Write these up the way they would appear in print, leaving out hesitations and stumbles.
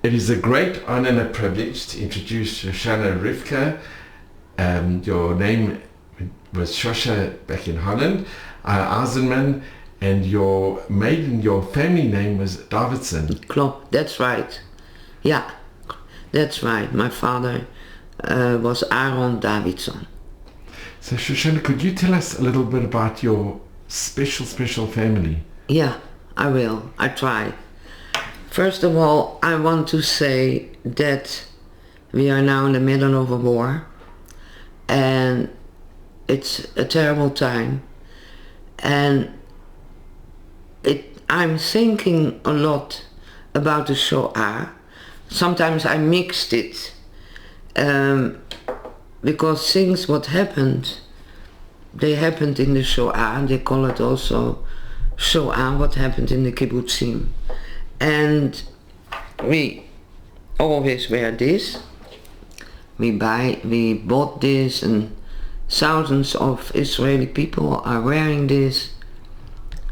It is a great honor and a privilege to introduce Shoshana Rivka. Your name was Shoshana back in Holland, Eisenmann, and your family name was Davidson. Klopt, that's right. Yeah, that's right. My father was Aaron Davidson. So Shoshana, could you tell us a little bit about your special family? Yeah, I will. I try. First of all, I want to say that we are now in the middle of a war, and it's a terrible time, and I'm thinking a lot about the Shoah. Sometimes I mixed it, because things what happened, they happened in the Shoah, and they call it also Shoah, what happened in the kibbutzim. And we always wear this. We bought this, and thousands of Israeli people are wearing this,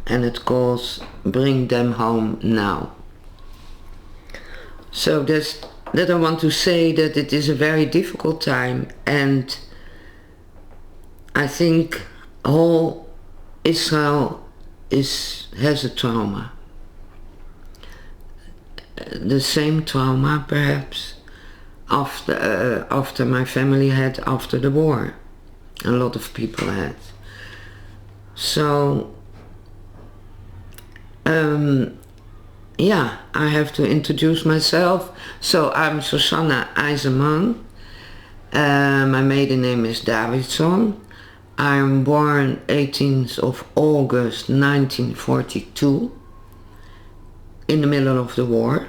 and it calls Bring Them Home Now. So that I want to say that it is a very difficult time, and I think all Israel has a trauma. The same trauma perhaps after my family had after the war. A lot of people had. So I have to introduce myself. So I'm Shoshana Eisenmann. My maiden name is Davidson. I'm born 18th of August 1942. In the middle of the war,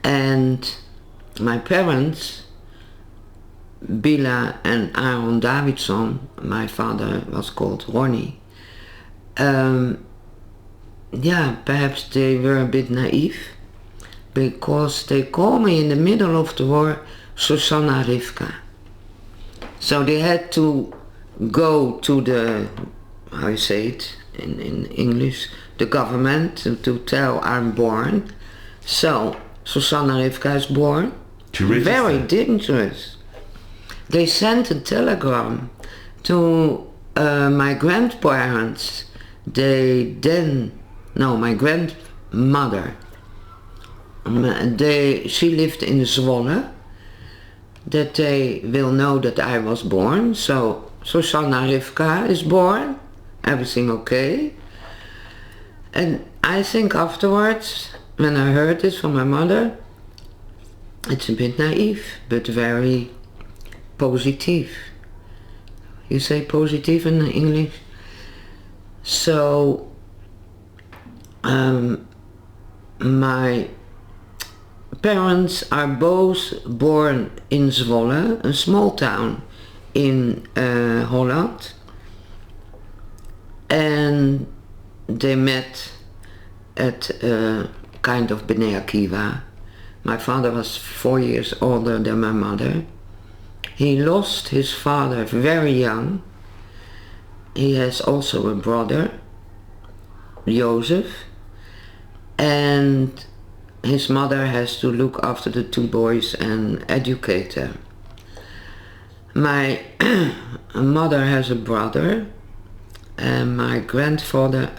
and my parents, Bila and Aaron Davidson, my father was called Ronnie, perhaps they were a bit naive, because they called me in the middle of the war Shoshana Rivka. So they had to go to the, how you say it in English, the government to tell I'm born. So Shoshana Rivka is born. Very dangerous. They sent a telegram to my grandparents. My grandmother. She lived in Zwolle. That they will know that I was born. So Shoshana Rivka is born. Everything okay. And I think afterwards, when I heard this from my mother, it's a bit naive, but very positive. You say positive in English? So, my parents are both born in Zwolle, a small town in Holland, and they met at kind of Bnei Akiva. My father was 4 years older than my mother. He lost his father very young. He has also a brother, Joseph, and his mother has to look after the two boys and educate them. My mother has a brother, and my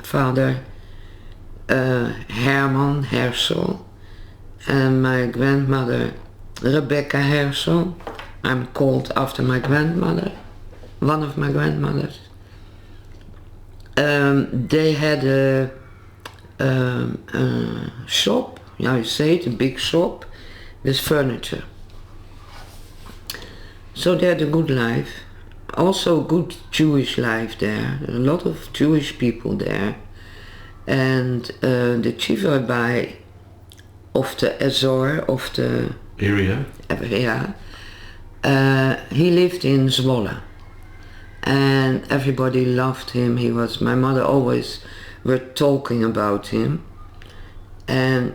father Herman Hersel, and my grandmother Rebecca Hersel. I'm called after my grandmother, one of my grandmothers. They had a shop, you say it, a big shop with furniture. So they had a good life, also good Jewish life there, a lot of Jewish people there. And the chief rabbi of the Azor, of the area, he lived in Zwolle, and everybody loved him. My mother always were talking about him, and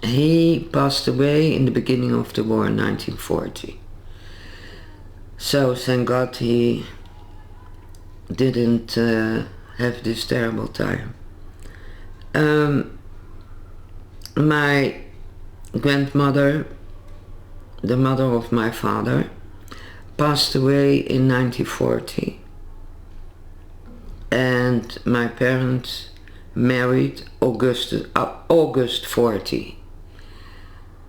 he passed away in the beginning of the war in 1940. So thank God he didn't have this terrible time. My grandmother, the mother of my father, passed away in 1940. And my parents married August 40.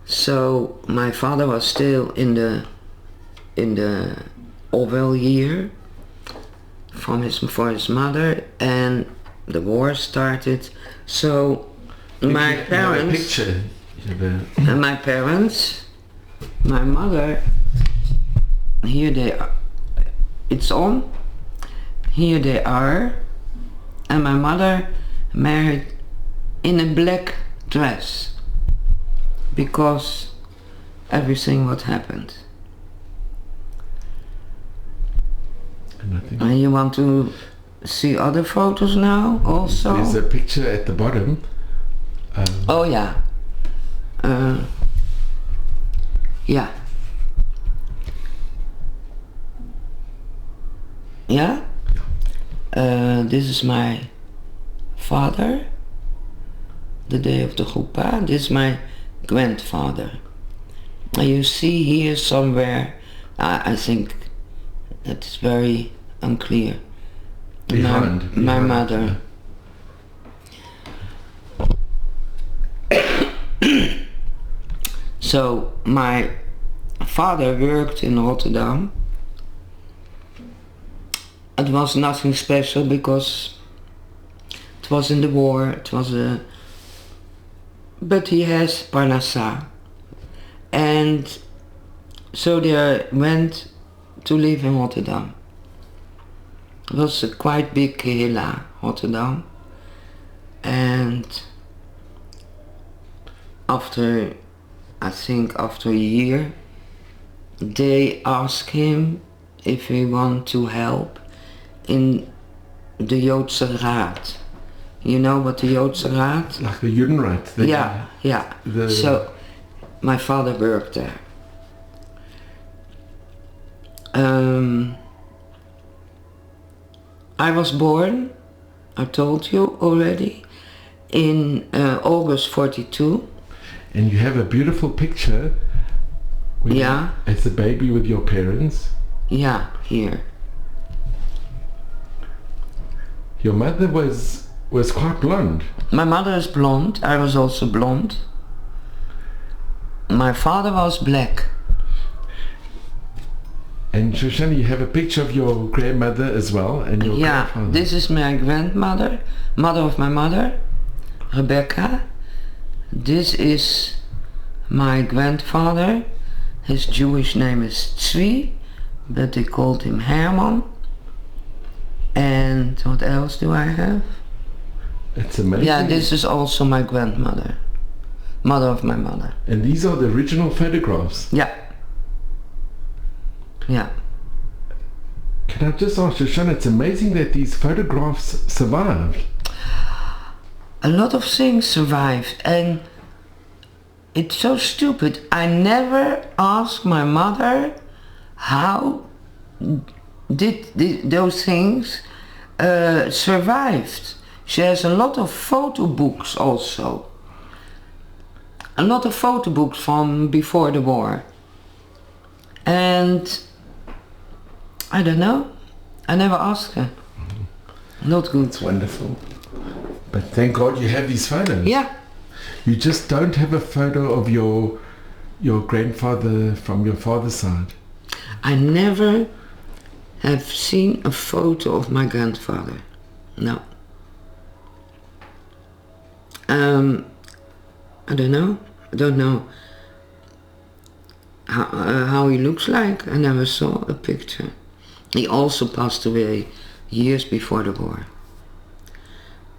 So my father was still in the Orwell year for his mother, and the war started. So my parents, and my parents, my mother, here they are. It's on. Here they are, and my mother married in a black dress because everything what happened. And you want to see other photos now also? There's a picture at the bottom. Oh yeah. Yeah. Yeah? This is my father, the day of the chuppah. This is my grandfather. And you see here somewhere, I think it's very unclear. Behind. My mother. So my father worked in Rotterdam. It was nothing special because it was in the war. But he has Parnassa, and so they went to live in Rotterdam. It was a quite big kehillah, Rotterdam, and after a year, they asked him if he want to help in the Joodse Raad. You know what the Joodse Raad? Like the Judenrat. Yeah. So my father worked there. I was born, I told you already, in August 42. And you have a beautiful picture. As a baby with your parents. Yeah, here. Your mother was quite blonde. My mother is blonde. I was also blonde. My father was black. And Shoshana, you have a picture of your grandmother as well, and your grandfather. This is my grandmother, mother of my mother, Rebecca. This is my grandfather. His Jewish name is Tzvi, but they called him Herman. And what else do I have? It's amazing. Yeah, this is also my grandmother, mother of my mother. And these are the original photographs? Yeah. Yeah. Can I just ask Shoshana, it's amazing that these photographs survived. A lot of things survived, and it's so stupid. I never asked my mother how did those things survived. She has a lot of photo books also. A lot of photo books from before the war. And I don't know. I never asked her. Not good. It's wonderful. But thank God you have these photos. Yeah. You just don't have a photo of your grandfather from your father's side. I never have seen a photo of my grandfather. No. I don't know. I don't know how he looks like. I never saw a picture. He also passed away years before the war.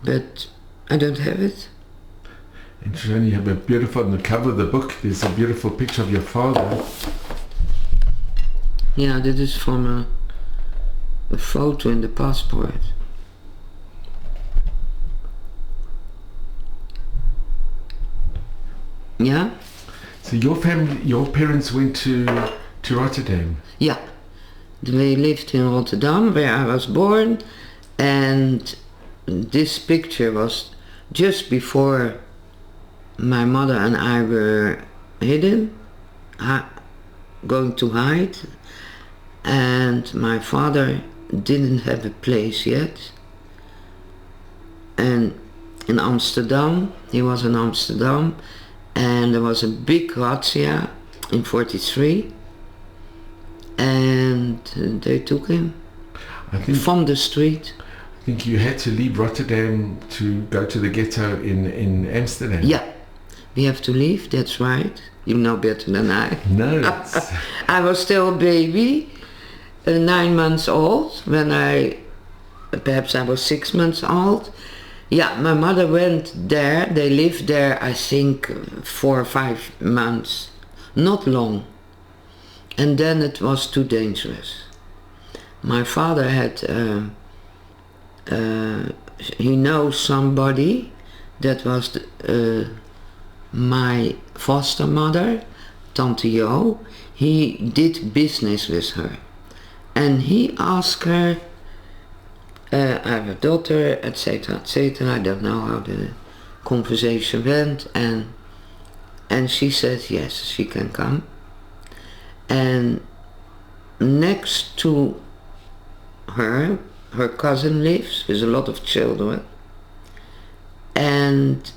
But I don't have it. And Shoshana, you have a beautiful, on the cover of the book, there's a beautiful picture of your father. Yeah, this is from a photo in the passport. Yeah? So your family, your parents went to Rotterdam? Yeah. They lived in Rotterdam, where I was born, and this picture was just before my mother and I were hidden, going to hide, and my father didn't have a place yet. And in Amsterdam, he was in Amsterdam, and there was a big razzia in 43, and they took him from the street. I think you had to leave Rotterdam to go to the ghetto in Amsterdam. Yeah, we have to leave, that's right. You know better than I. No. I was still a baby, 9 months old, when perhaps I was 6 months old. Yeah, my mother went there, they lived there I think 4 or 5 months, not long. And then it was too dangerous. My father had, he knows somebody that was my foster mother, Tante Jo. He did business with her. And he asked her, I have a daughter, etc., etc. I don't know how the conversation went, and she said yes, she can come. And next to her cousin lives with a lot of children, and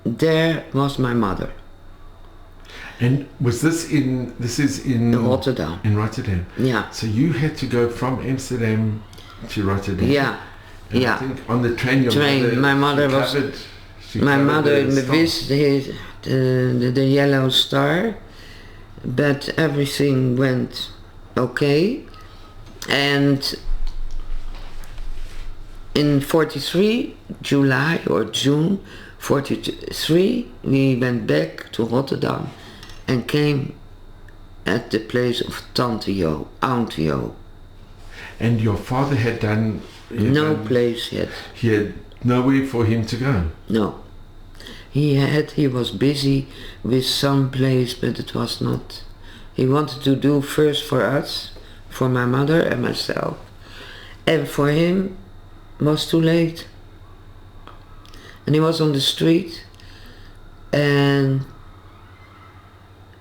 there was my mother. And was this is in Rotterdam? In Rotterdam. Yeah. So you had to go from Amsterdam to Rotterdam. Yeah. And yeah. I think on the train, my mother was. My mother missed the yellow star, but everything went okay. And in 43, July or June 43, we went back to Rotterdam and came at the place of Tante Jo, Aunt Jo. And your father had done... No place yet. He had nowhere for him to go? No. He was busy with some place, but it was not... He wanted to do first for us, for my mother and myself. And for him, it was too late. And he was on the street, and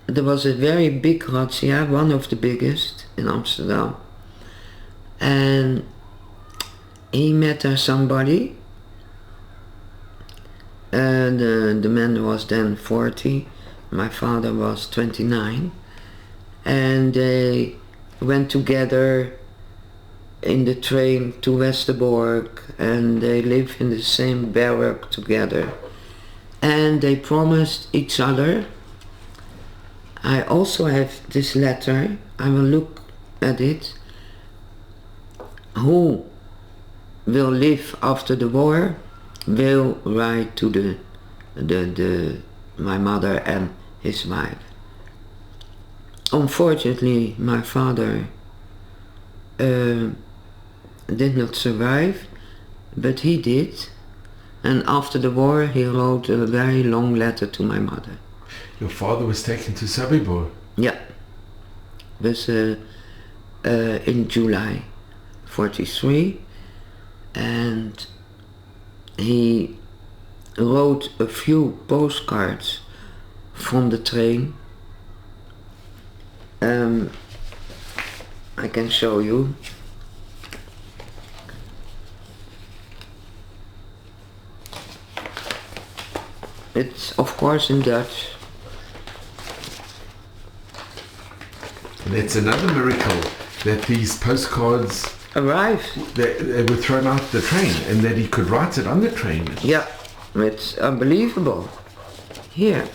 there was a very big razzia, one of the biggest in Amsterdam. And he met there somebody, and the man was then 40, my father was 29, and they went together in the train to Westerbork, and they live in the same barrack together, and they promised each other. I also have this letter, I will look at it. Who will live after the war will write to my mother and his wife. Unfortunately, my father did not survive, but he did, and after the war he wrote a very long letter to my mother. Your father was taken to Sobibor? Yeah, it was in July 43, and he wrote a few postcards from the train. I can show you. It's of course in Dutch. That's another miracle, that these postcards arrived. They were thrown out the train, and that he could write it on the train. Yeah, it's unbelievable. Here.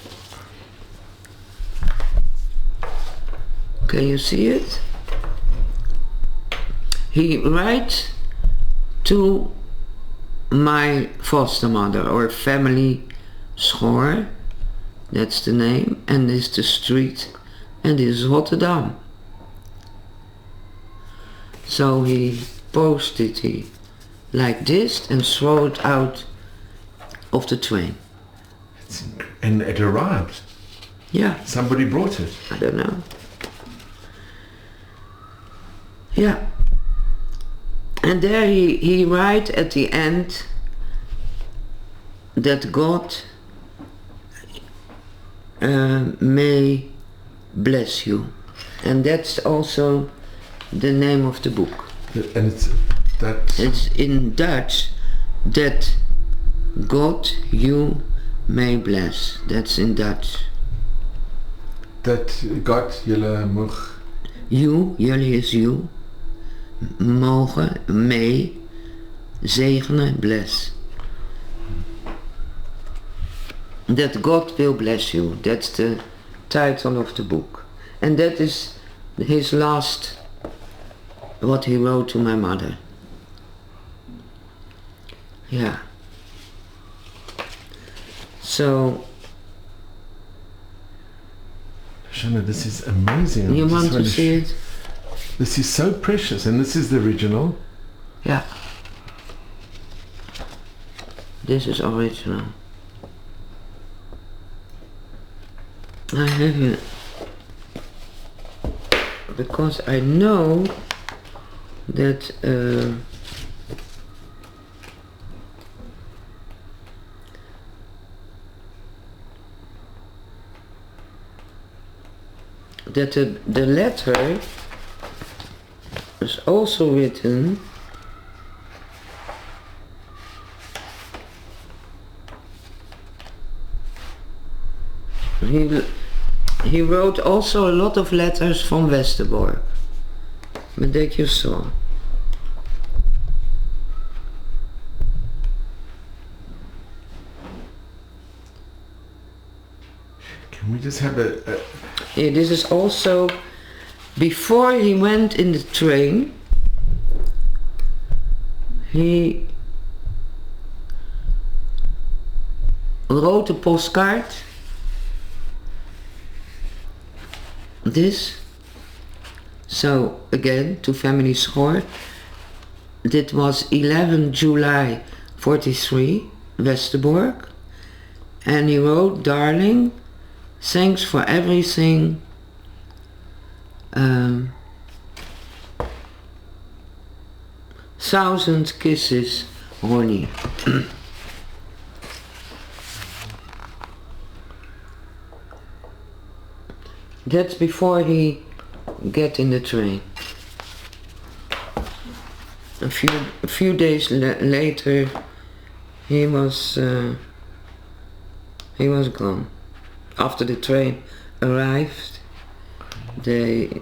Can you see it? He writes to my foster mother, or family Schoor, that's the name, and this is the street, and this is Rotterdam. So he posted it like this and threw it out of the train. And it arrived? Yeah. Somebody brought it? I don't know. Yeah. And there he writes at the end that God may bless you. And that's also the name of the book. And it's in Dutch, that God you may bless. That's in Dutch. Dat God julle mag... You, jullie is you. Mogen, may, zegenen, bless. That God will bless you. That's the title of the book. And that is his last, what he wrote to my mother. Yeah. So... Shoshana, this is amazing. You want to see it? This is so precious, and this is the original. Yeah. This is original. I have it because I know that that the letter is also written he wrote also a lot of letters from Westerbork, but that you saw. Can we just have a... Yeah, this is also before he went in the train. He wrote a postcard. This. So again, to family Schoor. Dit was 11 July 43, Westerbork. And he wrote, darling, thanks for everything. 1,000 kisses, Ronnie. That's before he get in the train. A few days later, he was gone. After the train arrived, they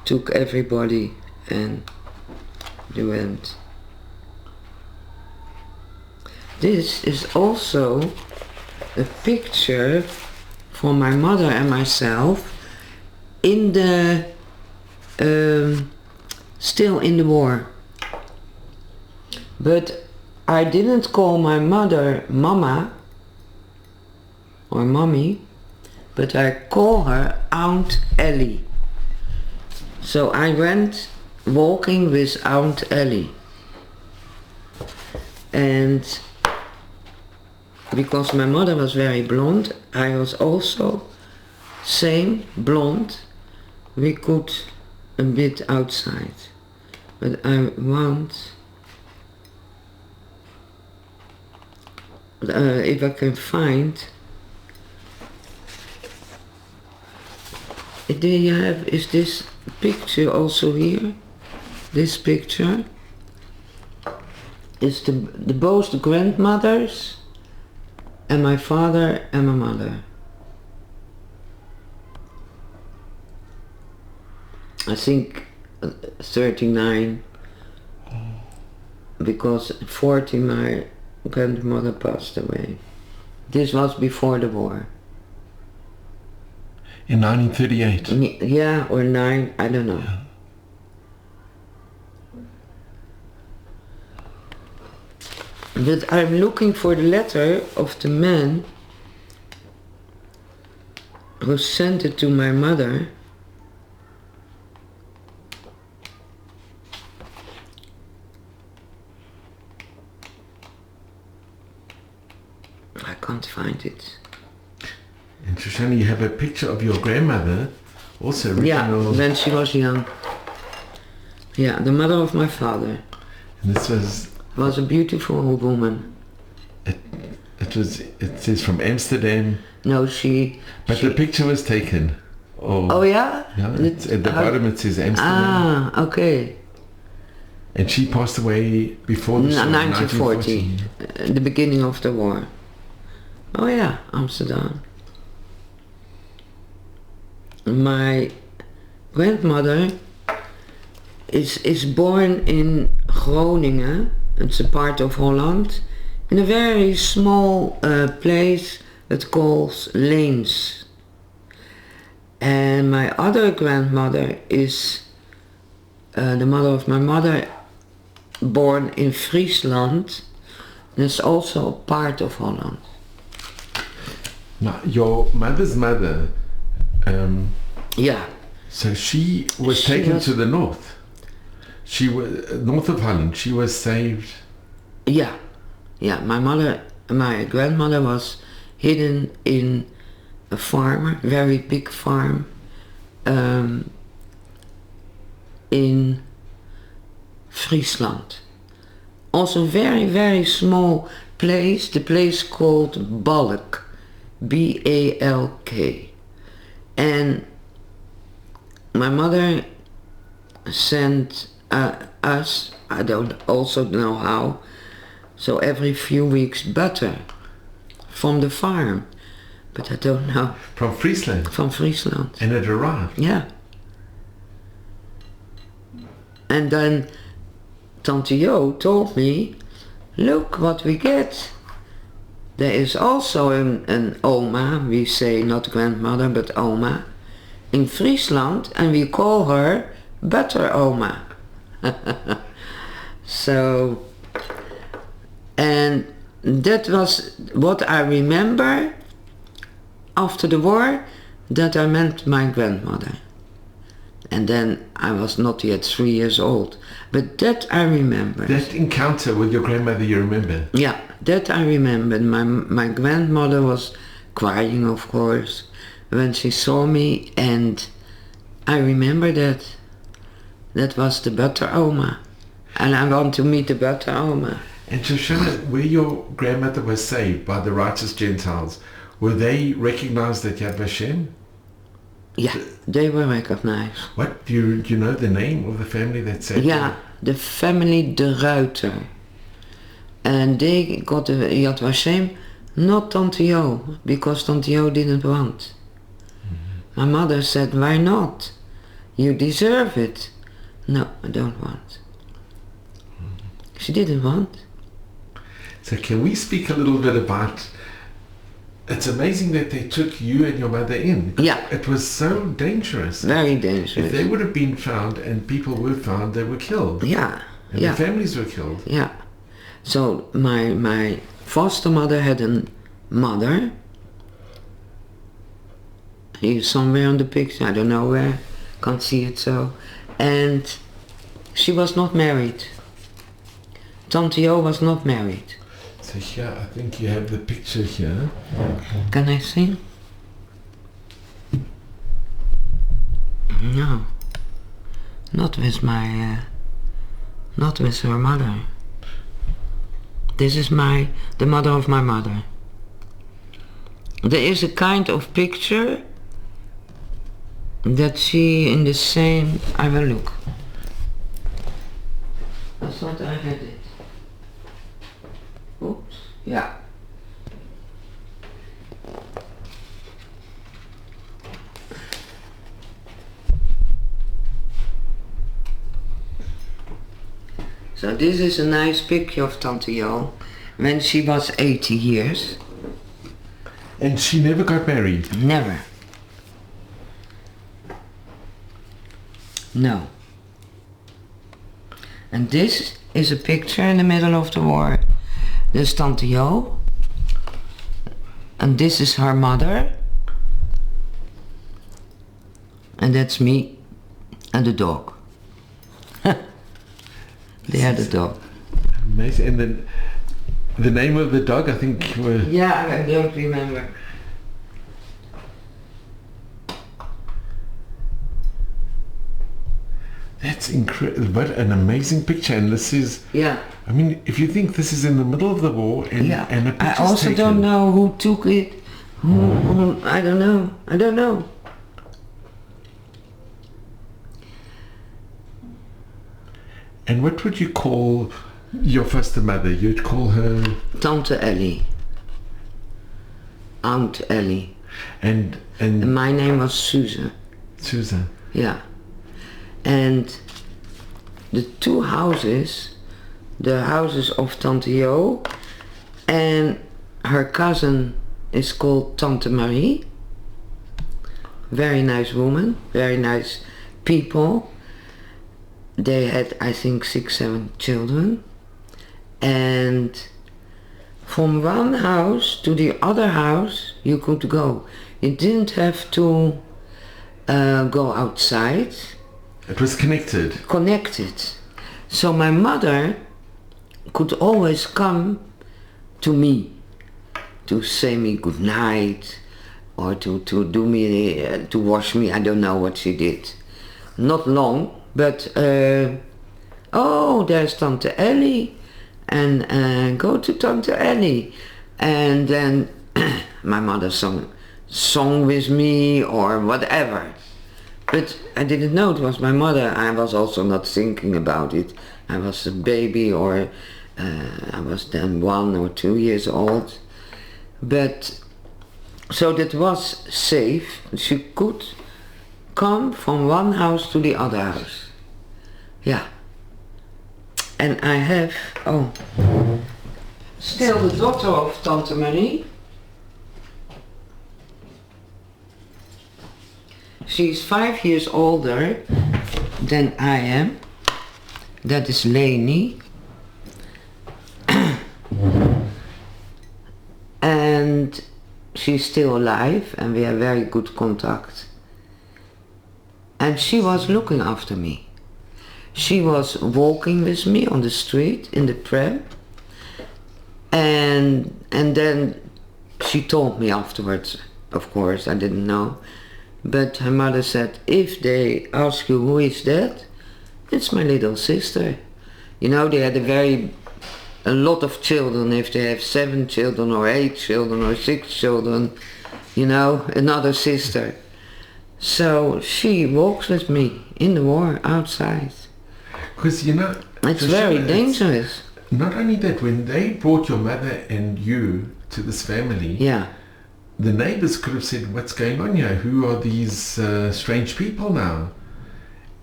took everybody and they went. This is also a picture for my mother and myself in the still in the war. But I didn't call my mother Mama or Mommy, but I call her Aunt Ellie. So I went walking with Aunt Ellie. And because my mother was very blonde, I was also same blonde. We could a bit outside. But I want, if I can find, do you have, is this picture also here? This picture is the both the grandmothers and my father and my mother. I think 39, because 40 my grandmother passed away. This was before the war. In 1938? Yeah, or 9, I don't know. Yeah. But I'm looking for the letter of the man who sent it to my mother. I can't find it. And Shoshana, you have a picture of your grandmother, also original. Yeah, when she was young. Yeah, the mother of my father. And this was a beautiful woman. a it says from Amsterdam. No, But the picture was taken. Oh yeah? Yeah, at the bottom it says Amsterdam. Ah, okay. And she passed away before the 1940, the beginning of the war. Oh yeah, Amsterdam. My grandmother is born in Groningen, it's a part of Holland, in a very small place that calls Leens. And my other grandmother is the mother of my mother, born in Friesland. That's also a part of Holland. Now, your mother's mother, yeah. So she was taken to the north. She was north of Holland. She was saved. Yeah, yeah. My grandmother was hidden in a farm, very big farm, in Friesland. Also very, very small place. The place called Balk, B-A-L-K, and my mother sent us, I don't also know how, so every few weeks butter from the farm, but I don't know. From Friesland? From Friesland. And it arrived? Yeah. And then Tante Jo told me, look what we get. There is also an oma, we say not grandmother but oma, in Friesland, and we call her Butter Oma. So, and that was what I remember after the war, that I met my grandmother. And then I was not yet 3 years old, but that I remember. That encounter with your grandmother you remember? Yeah, that I remember. My grandmother was crying, of course, when she saw me, and I remember that. That was the Butter Oma. And I want to meet the Butter Oma. And Shoshana, where your grandmother was saved by the righteous Gentiles, were they recognized at Yad Vashem? Yeah, they were recognized. What, do you know the name of the family that saved Yeah, the family De Ruiter. And they got the Yad Vashem, not Tante Jo, because Tante Jo didn't want. Mm-hmm. My mother said, why not? You deserve it. No, I don't want. Mm-hmm. She didn't want. So can we speak a little bit about, it's amazing that they took you and your mother in. Yeah. It was so dangerous. Very dangerous. If they would have been found and people were found, they were killed. Yeah. And yeah. the families were killed. Yeah. So my foster mother had a mother. He's somewhere on the picture, I don't know where, can't see it so. And she was not married. Tante Jo was not married. So here, I think you have the picture here. Can I see? No. Not with not with her mother. This is the mother of my mother. There is a kind of picture that she in the same, I will look. I thought I had it. Oops, yeah. So this is a nice picture of Tante Jo when she was 80 years. And she never got married? Never. No. And this is a picture in the middle of the war. There's Tante Jo. And this is her mother. And that's me and the dog. They had a dog. Amazing. And then the name of the dog, I think... Yeah, I don't remember. That's incredible. What an amazing picture. And this is... Yeah. I mean, if you think this is in the middle of the war and, Yeah. and a I picture's also taken. don't know who took it. I don't know. I don't know. And what would you call your foster mother? You'd call her... Tante Ellie. Aunt Ellie. And And my name was Susan. Susan. Yeah. And the two houses, the houses of Tante Jo and her cousin is called Tante Marie. Very nice woman, very nice people. They had, I think, 6, 7 children. And from one house to the other house you could go. You didn't have to go outside. It was connected. Connected. So my mother could always come to me to say me good night or to do me, to wash me. I don't know what she did. Not long, but oh, there's Tante Ellie, and go to Tante Ellie. And then my mother song with me or whatever. But I didn't know it was my mother. I was also not thinking about it. I was a baby, or I was then 1 or 2 years old. But so that was safe. She could come from one house to the other house. Yeah. And I have, still the daughter of Tante Marie. She's 5 years older than I am. That is Leni. And she's still alive and we have very good contact. And she was looking after me. She was walking with me on the street in the tram. And then she told me afterwards, of course, I didn't know. But her mother said, if they ask you who is that, it's my little sister. You know, they had a lot of children. If they have 7 children or 8 children or 6 children, you know, another sister. So she walks with me in the war outside. Because, you know... It's very dangerous. Not only that, when they brought your mother and you to this family... Yeah. The neighbors could have said, what's going on here? Who are these strange people now?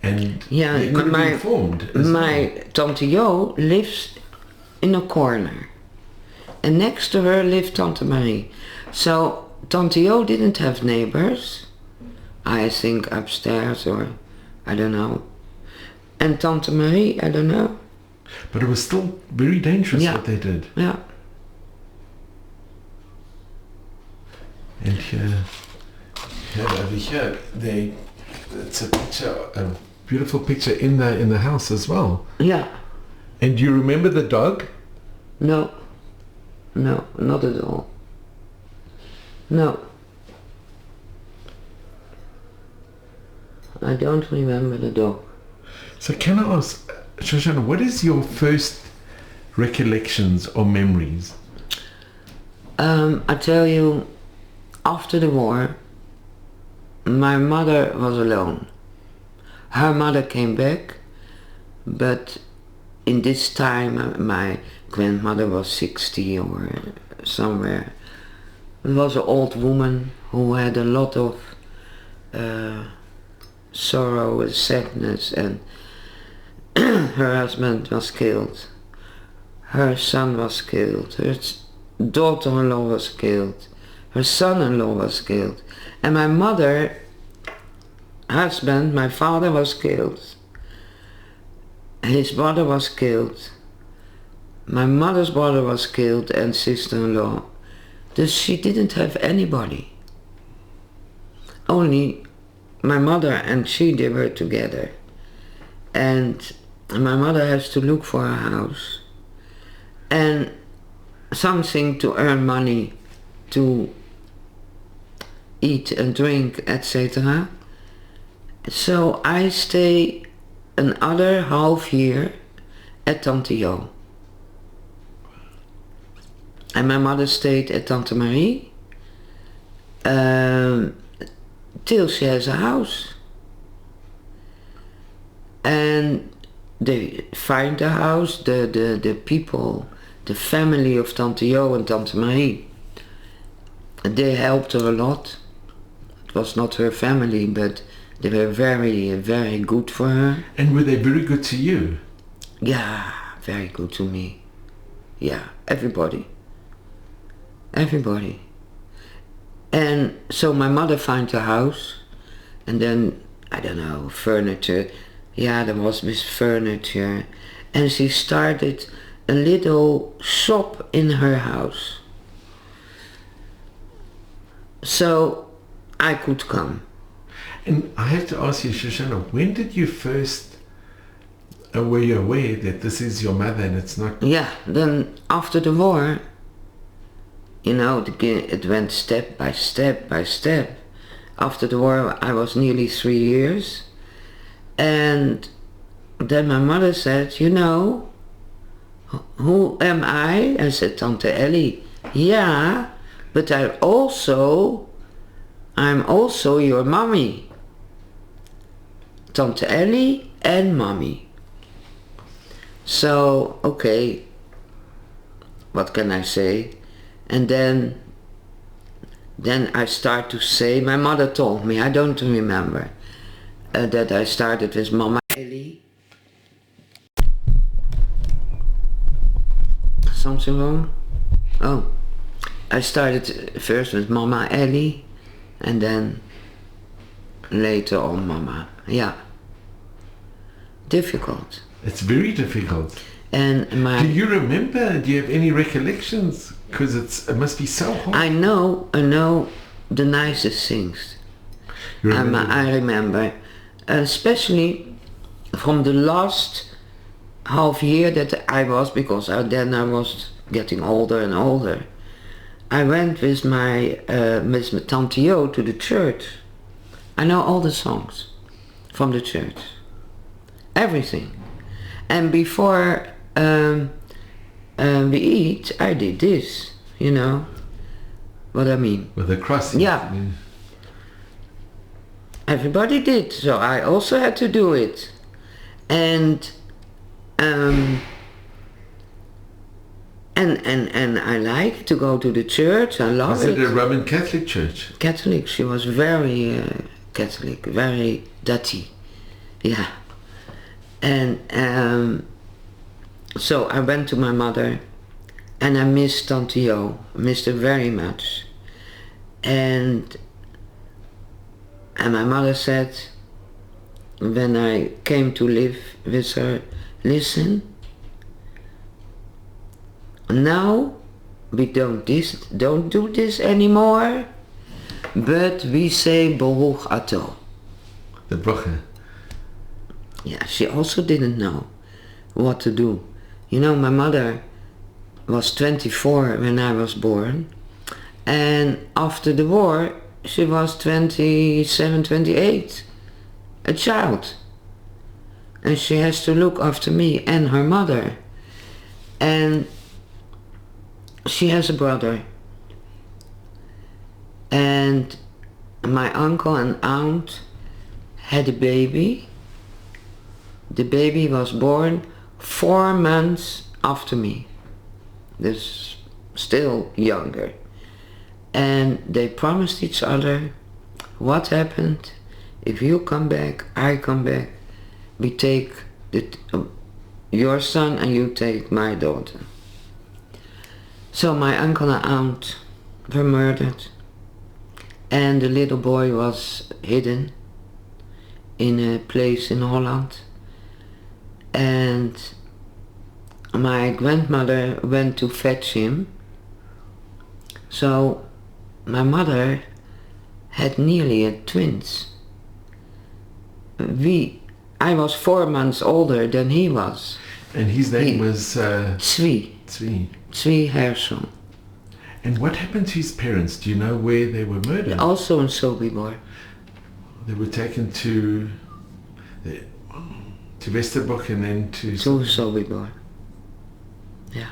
And yeah, they could have been informed. My Tante Jo lives in a corner. And next to her lived Tante Marie. So Tante Jo didn't have neighbors. I think upstairs or I don't know. And Tante Marie, I don't know. But it was still very dangerous what they did. Yeah. And here over here, it's a picture, a beautiful picture in the house as well. Yeah. And do you remember the dog? No, not at all. No. I don't remember the dog. So can I ask, Shoshana, what is your first recollections or memories? I tell you, after the war, my mother was alone. Her mother came back, but in this time my grandmother was 60 or somewhere. It was an old woman who had a lot of sorrow and sadness, and her husband was killed. Her son was killed. Her daughter-in-law was killed. Her son-in-law was killed. And my mother, husband, my father was killed. His brother was killed. My mother's brother was killed and sister-in-law. Dus she didn't have anybody. Only my mother and she, they were together. And my mother has to look for a house and something to earn money to eat and drink, etc. So I stay another half year at Tante Jo. And my mother stayed at Tante Marie till she has a house. And they find the house, the people, the family of Tante Jo and Tante Marie. They helped her a lot. It was not her family, but they were very, very good for her. And were they very good to you? Yeah, very good to me. Yeah, everybody. Everybody. And so my mother found a house, and then, I don't know, furniture. Yeah, there was this furniture. And she started a little shop in her house. So I could come. And I have to ask you, Shoshana, when did you first, were you aware that this is your mother and it's not? Yeah, then after the war, you know, it went step by step by step. After the war, I was nearly 3 years. And then my mother said, you know, who am I? I said, Tante Ellie. Yeah, but I'm also your mommy. Tante Ellie and mommy. So, okay, what can I say? And then I start to say, my mother told me, I don't remember, that I started with Mama Ellie. Something wrong? Oh, I started first with Mama Ellie, and then later on Mama. Yeah. Difficult. It's very difficult. And do you remember? Do you have any recollections? Because it must be so hard. I know the nicest things. I remember, especially from the last half year that I was, because then I was getting older and older. I went with my Tante Jo to the church. I know all the songs from the church, everything. And before we eat, I did this, you know what I mean? With the cross. Yeah. Everybody did, so I also had to do it. And I like to go to the church. I love it. Was it a Roman Catholic church? Catholic. She was very Catholic, very dati. Yeah. And so I went to my mother, and I missed Tante Jo. Missed her very much. And my mother said, when I came to live with her, listen, now we don't do this anymore, but we say Baruch Ato. The bracha. Yeah, she also didn't know what to do. You know, my mother was 24 when I was born, and after the war she was 27, 28, a child. And she has to look after me and her mother. And she has a brother. And my uncle and aunt had a baby. The baby was born 4 months after me. This still younger. And they promised each other, what happened? If you come back, I come back. We take your son and you take my daughter. So my uncle and aunt were murdered. And the little boy was hidden in a place in Holland. And my grandmother went to fetch him. So my mother had nearly a twins. I was 4 months older than he was. And his name was? Zwie. Zwie Hersel. And what happened to his parents? Do you know where they were murdered? Also in Sobibor. They were taken to Westerbork and then to Sobibor. Yeah.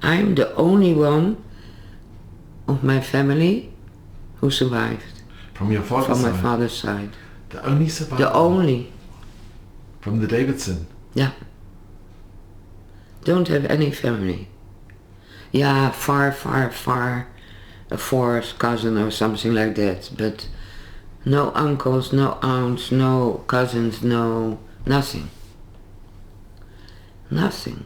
I'm the only one of my family who survived. From your father's From side? my father's side. The only survivor? The only. From the Davidson? Yeah. Don't have any family. Yeah, far, a fourth cousin or something like that, but no uncles, no aunts, no cousins, no nothing. Nothing.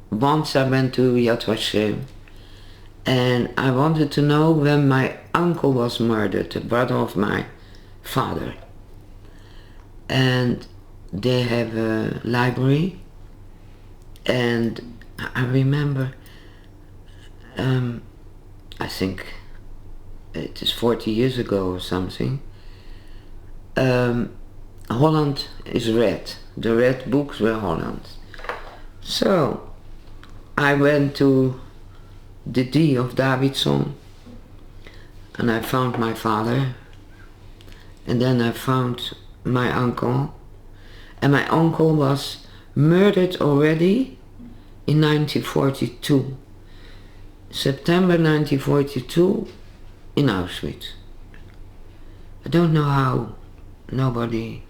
Once I went to Yad Vashem and I wanted to know when my uncle was murdered, the brother of my father. And they have a library, and I remember, I think it is 40 years ago or something, Holland is red. The red books were Holland. So I went to the D of Davidson and I found my father, and then I found my uncle, and my uncle was murdered already in 1942, September 1942 in Auschwitz. I don't know how, nobody.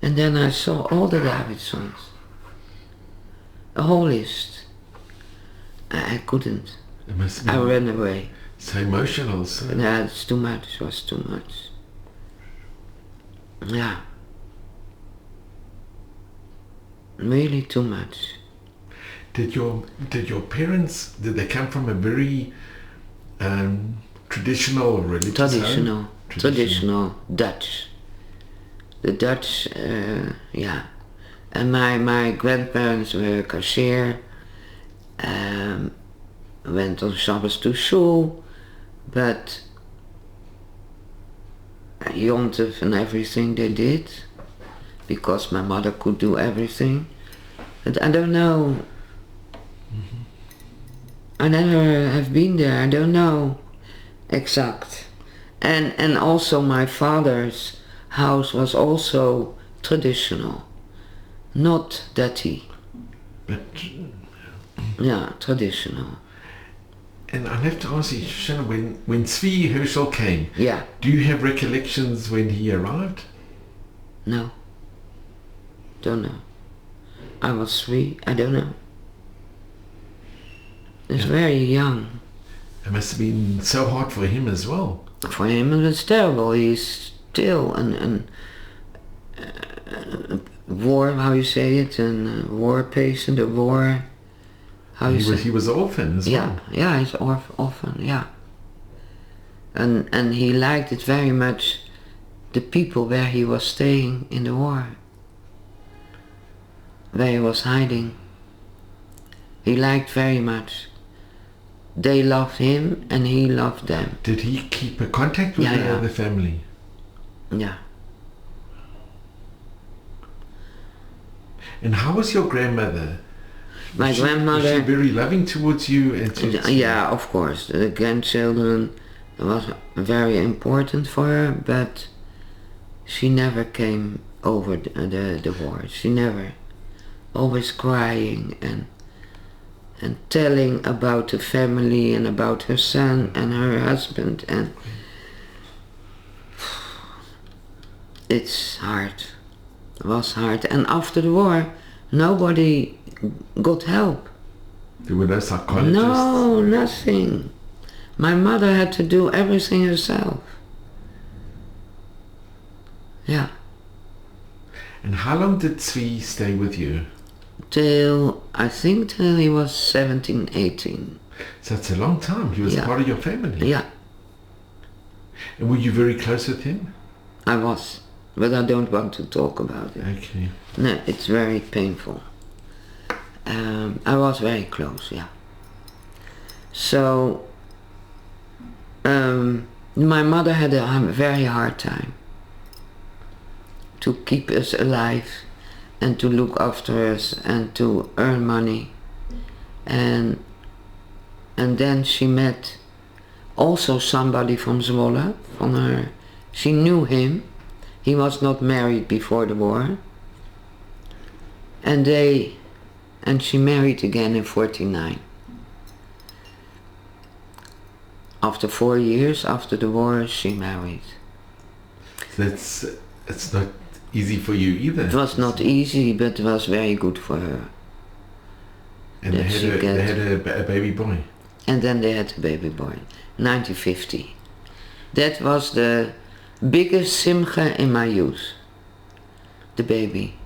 And then I saw all the Davidsons, a whole list. I couldn't. It must have I been ran away. so emotional. So. Yeah, it's too much, it was too much. Yeah. Really too much. Did your parents, did they come from a very traditional religious home? Traditional Dutch. The Dutch, yeah. And my grandparents were cashier, went on Shabbos to shul, but Yontif and everything they did, because my mother could do everything. But I don't know. I never have been there, I don't know exact. And also my father's house was also traditional, not dirty. But, yeah, traditional. and I have to ask you, Shoshana, when Zvi Herschel came, Yeah. do you have recollections when he arrived? No. Don't know. I was 3, I don't know. It's very young. It must have been so hard for him as well. For him it was terrible. He's still an war, how you say it, a war patient, a war, how you say. He was an orphan as well. Yeah, he's orphan, yeah. And he liked it very much, the people where he was staying in the war, where he was hiding. He liked very much. They loved him and he loved them. Did he keep a contact with the family? Yeah. And how was your grandmother? My grandmother... Was she very loving towards you? Yeah, of course. The grandchildren was very important for her, but she never came over the war. She never. Always crying and telling about the family and about her son and her husband, and it's hard. It was hard. And after the war, nobody got help. There were no psychologists? No, nothing. My mother had to do everything herself. Yeah. And how long did Zvi stay with you? I think till he was 17, 18. So that's a long time. He was part of your family. Yeah. And were you very close with him? I was, but I don't want to talk about it. Okay. No, it's very painful. I was very close, yeah. So, my mother had a very hard time to keep us alive and to look after us and to earn money. And then she met also somebody from Zwolle, from her. She knew him. He was not married before the war. And she married again in 49. After 4 years after the war, she married. It's not easy for you either. It was not easy, but it was very good for her. And they had a baby boy. And then they had a baby boy, 1950. That was the biggest simcha in my youth. The baby.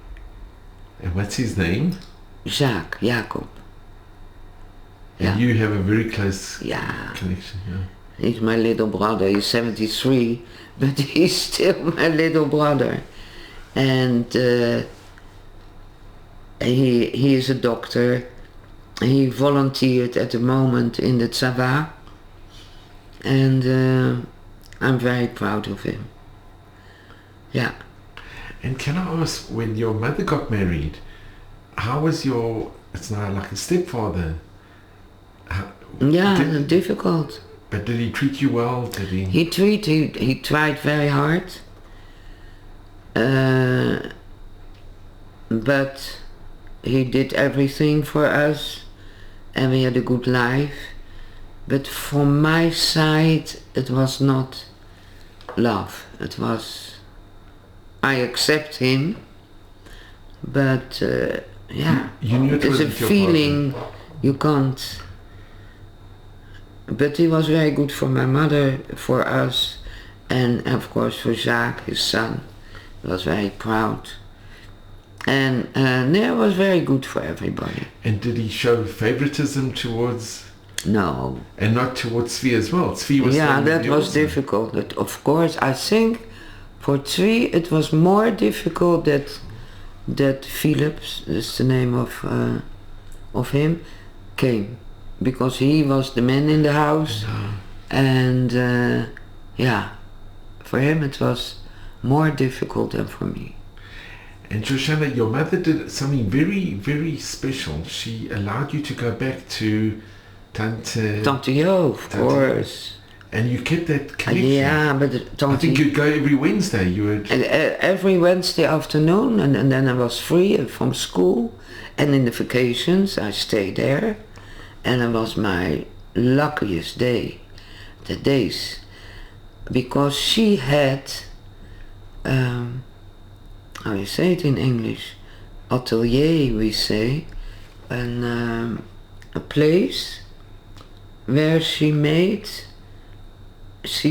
And what's his name? Jacob. And you have a very close connection. Yeah. He's my little brother. He's 73, but he's still my little brother. And he is a doctor. He volunteered at the moment in the Tzava. And I'm very proud of him. Yeah. And can I ask, when your mother got married, how was it's not like a stepfather? Difficult. But did he treat you well? Did he? He tried very hard. But he did everything for us, and we had a good life. But from my side, it was not love. It was, I accept him, but you knew it's a feeling you can't. But he was very good for my mother, for us, and of course for Jacques, his son. He was very proud. And it was very good for everybody. And did he show favoritism towards? No. And not towards Svi as well? Svi was that was difficult. But of course, I think for Svi it was more difficult that Philips, that's the name of him, came. Because he was the man in the house. And for him it was more difficult than for me. And Shoshana, your mother did something very, very special. She allowed you to go back to Tante Jo, of course. And you kept that connection. Yeah, but I think you'd go every Wednesday. You would. Every Wednesday afternoon, and then I was free from school. And in the vacations, I stayed there. And it was my luckiest day, the days. Because she had, how you say it in English, atelier we say, and a place where she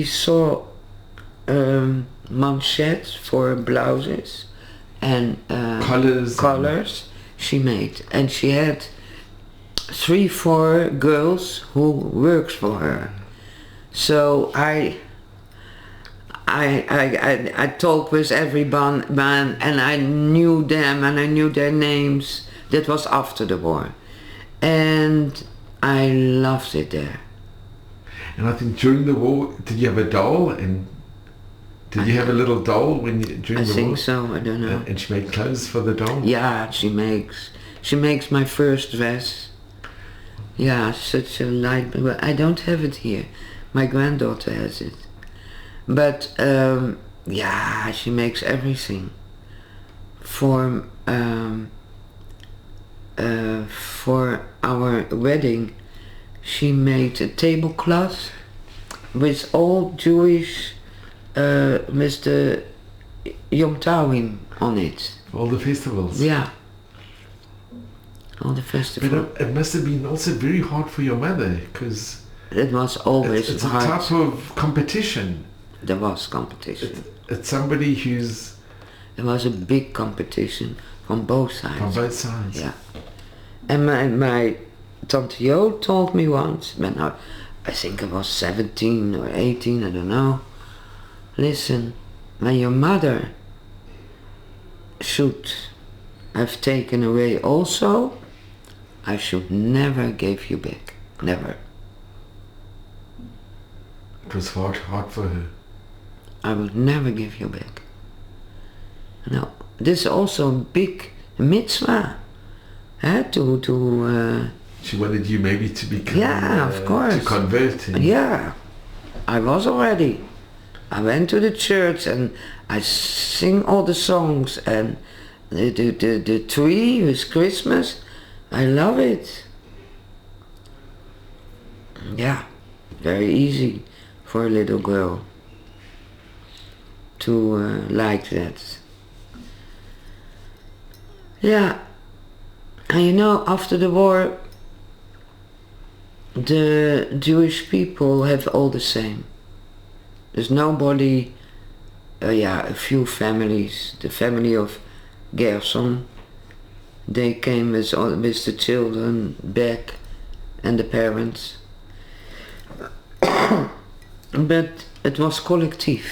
saw manchettes for blouses and collars she made, and she had 3-4 girls who works for her. So I talked with everyone, and I knew them and I knew their names. That was after the war, and I loved it there. And I think during the war, did you have a doll? And did you have a little doll during the war? I think so. I don't know. And she made clothes for the doll. Yeah, she makes my first dress. Yeah, such a light. But I don't have it here. My granddaughter has it. But she makes everything for our wedding. She made a tablecloth with all Jewish, with the Yom Tawim on it. All the festivals. Yeah. All the festivals. But it must have been also very hard for your mother, because it was always it's hard. a type of competition. There was competition. It's somebody who's... There was a big competition from both sides. From both sides. Yeah. And my Tante Jo told me once, when I think I was 17 or 18, I don't know. Listen, when your mother should have taken away also, I should never give you back. Never. It was hard for her. I would never give you back. No. This is also a big mitzvah. She wanted you maybe to become... Yeah, of course. To convert. Yeah. I was already. I went to the church and I sing all the songs, and The tree with Christmas, I love it. Yeah, very easy for a little girl to like that. Yeah, and you know, after the war, the Jewish people have all the same. There's nobody, a few families, the family of Gerson, they came with the children back and the parents. But it was collective.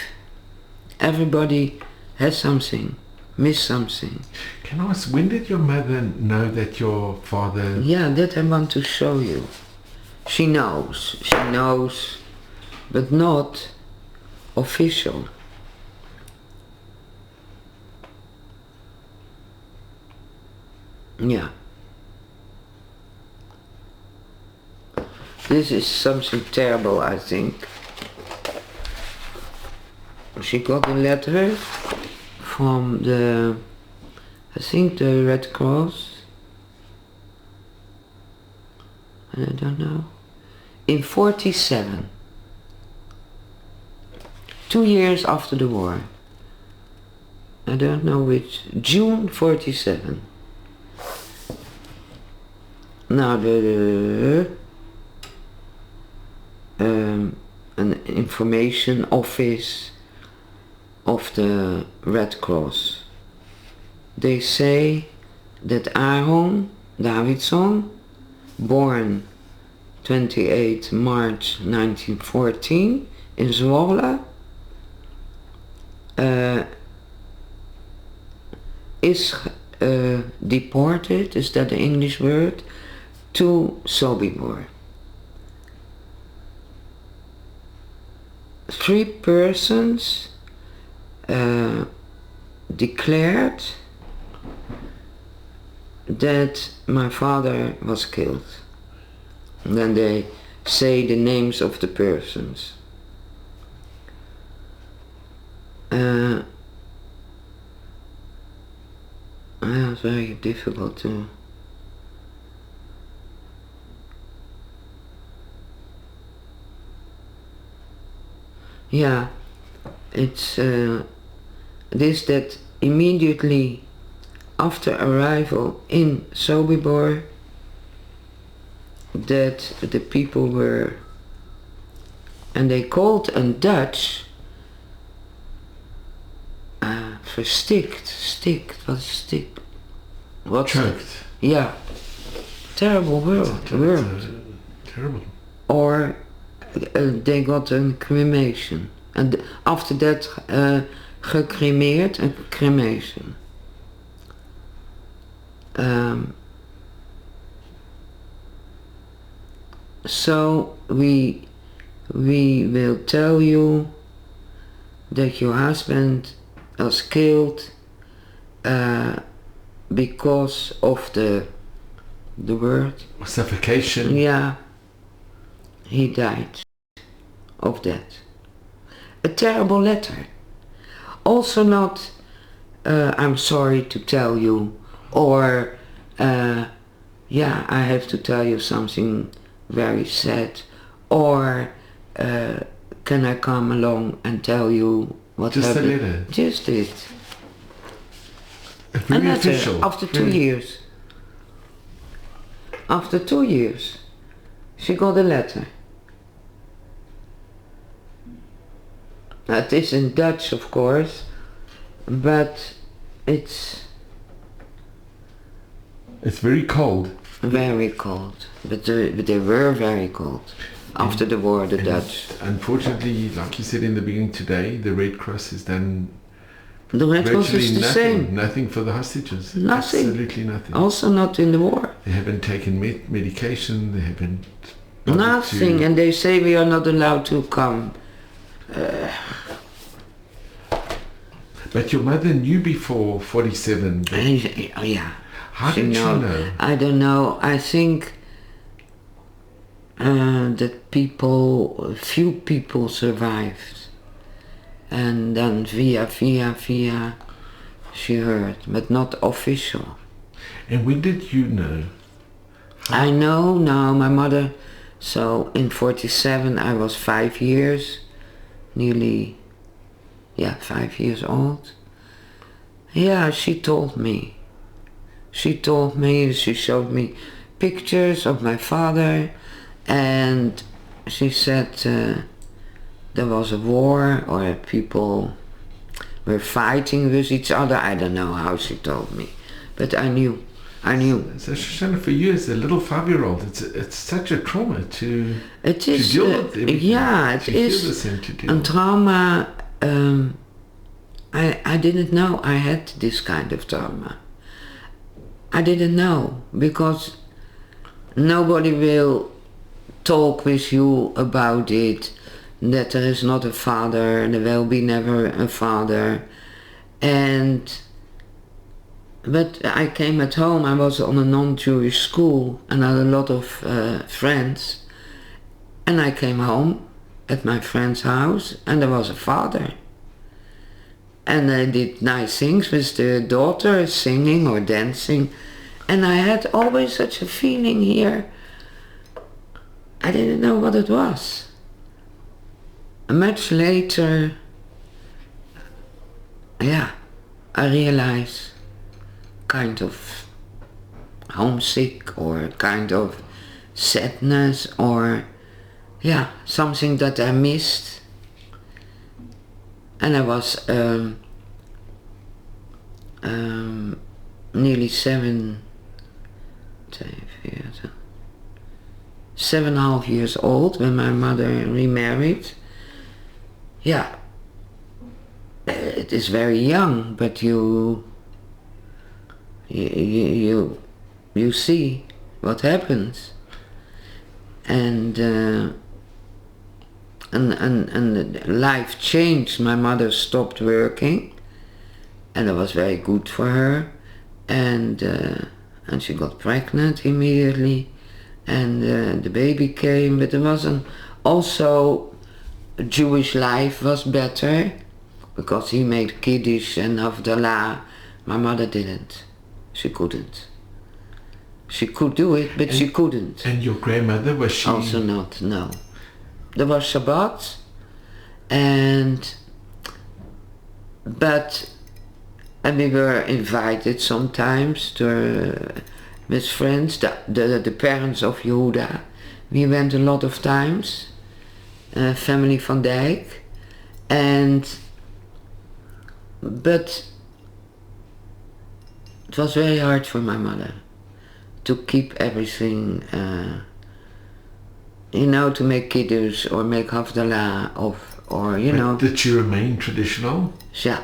Everybody has something, missed something. Can I ask, when did your mother know that your father... Yeah, that I want to show you. She knows, but not official. Yeah. This is something terrible, I think. She got a letter from the Red Cross. I don't know. In 47. 2 years after the war. I don't know which. June 47. Now an information office of the Red Cross. They say that Aaron Davidson, born 28 March 1914 in Zwolle, is deported, is that the English word, to Sobibor. 3 persons declared that my father was killed. And then they say the names of the persons. It's very difficult to... Yeah, it's this that immediately after arrival in Sobibor, that the people were, and they called in Dutch, verstikt, wat is stick? What? Choked. Yeah, terrible word. Terrible. Or they got a cremation. And after that, gecremeerd, a cremation. So we will tell you that your husband was killed because of the word? Suffocation. Yeah, he died of that. A terrible letter. Also not, I'm sorry to tell you, or yeah, I have to tell you something very sad, or can I come along and tell you what just happened? Just a letter? Just it. Very official. After 2 years. After 2 years, she got a letter. It is in Dutch, of course, but it's very cold. Very cold, but they were very cold after the war, the Dutch. Unfortunately, like you said in the beginning today, the Red Cross has done the Red Cross is the same. Nothing for the hostages. Nothing. Absolutely nothing. Also not in the war. They haven't taken medication, they haven't... Nothing, and they say we are not allowed to come. But your mother knew before 47 that... Yeah. How did she know? I don't know. I think that few people survived. And then via, she heard, but not official. And when did you know? I know now, my mother, so in 47 I was 5 years, nearly, 5 years old. Yeah, she told me. She showed me pictures of my father, and she said there was a war, or people were fighting with each other. I don't know how she told me, but I knew. So Shoshana, for you as a little 5-year-old, it's such a trauma to deal with everything. Yeah, it is a trauma. I didn't know I had this kind of trauma. I didn't know, because nobody will talk with you about it, that there is not a father, there will be never a father. But I came at home, I was on a non-Jewish school and I had a lot of friends. And I came home at my friend's house and there was a father. And I did nice things with the daughter, singing or dancing. And I had always such a feeling here. I didn't know what it was. Much later, I realized kind of homesick or kind of sadness or something that I missed. And I was nearly 7.5 years old when my mother remarried. Yeah, it is very young, but you see what happens, and life changed. My mother stopped working, and it was very good for her, and she got pregnant immediately, and the baby came. But it wasn't also Jewish life was better, because he made Kiddush and Havdalah. My mother didn't. She couldn't. She could do it, but she couldn't. And your grandmother, was she? Also not, no. There was Shabbat, and we were invited sometimes with friends, the parents of Yehuda. We went a lot of times, family van Dijk, but it was very hard for my mother to keep everything, to make Kiddush or make Havdalah or. Did she remain traditional? Yeah,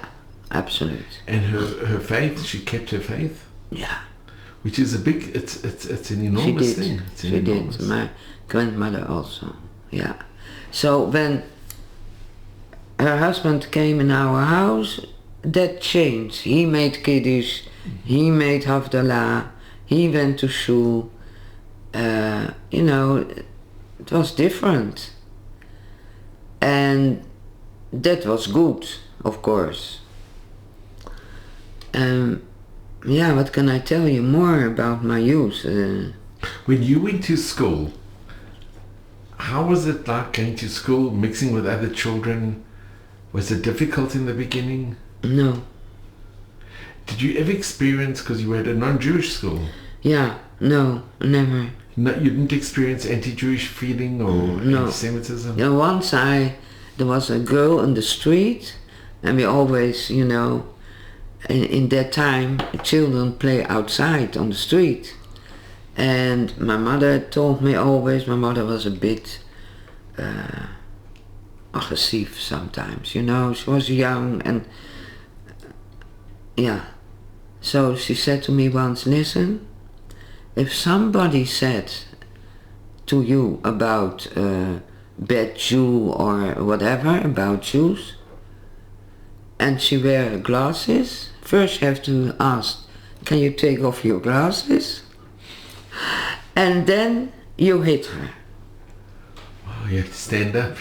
absolutely. And her faith, she kept her faith? Yeah. Which is it's an enormous thing. She did. My grandmother also, yeah. So when her husband came in our house, that changed. He made Kiddush, he made Havdalah, he went to shul. It was different. And that was good, of course. What can I tell you more about my youth? When you went to school, how was it like going to school, mixing with other children? Was it difficult in the beginning? No. Did you ever experience, because you were at a non-Jewish school? Yeah, no, never. No, you didn't experience anti-Jewish feeling or anti-Semitism? Yeah, once there was a girl in the street, and we always, in that time, children play outside on the street. And my mother told me always, my mother was a bit aggressive sometimes, she was young and So she said to me once, listen, if somebody said to you about bad Jew or whatever, about Jews, and she wear glasses, first you have to ask, can you take off your glasses? And then you hit her. Oh, you have to stand up.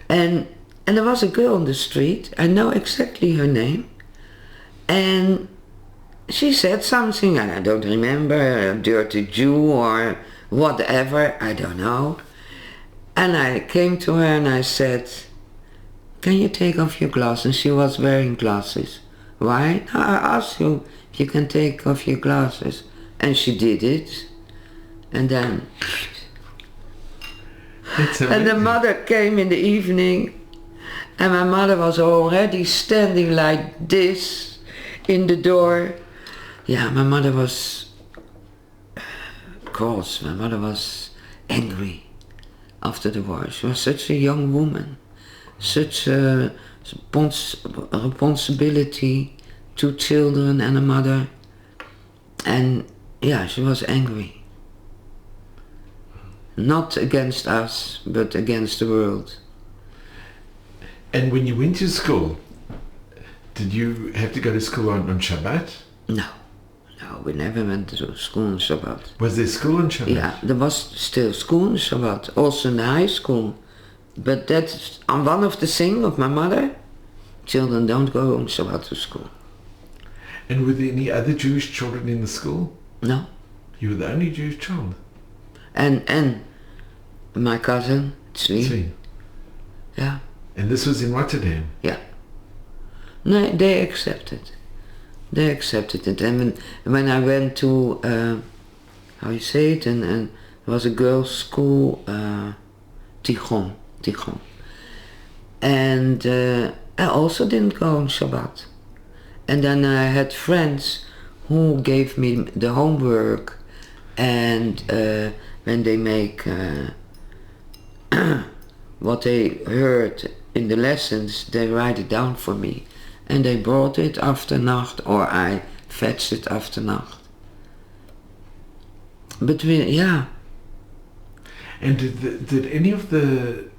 And there was a girl on the street, I know exactly her name, And she said something, and I don't remember, a dirty Jew or whatever, I don't know. And I came to her and I said, can you take off your glasses? And she was wearing glasses. Why? I asked you if you can take off your glasses. And she did it. And then... And the mother came in the evening, and my mother was already standing like this in the door. Yeah, my mother was cross, my mother was angry after the war. She was such a young woman, such a responsibility, 2 children and a mother. And yeah, she was angry. Not against us, but against the world. And when you went to school, did you have to go to school on Shabbat? No, we never went to school on Shabbat. Was there school on Shabbat? Yeah, there was still school on Shabbat, also in the high school. But that's one of the things of my mother, children don't go on Shabbat to school. And were there any other Jewish children in the school? No. You were the only Jewish child? And my cousin, Tzvi. Tzvi. Yeah. And this was in Rotterdam? Yeah. No, they accepted. They accepted it. And when I went to, how you say it, and it was a girls' school, Tichon. And I also didn't go on Shabbat. And then I had friends who gave me the homework, and when they make what they heard in the lessons, they write it down for me. And they brought it after Nacht, or I fetched it after Nacht. But yeah. And did any of the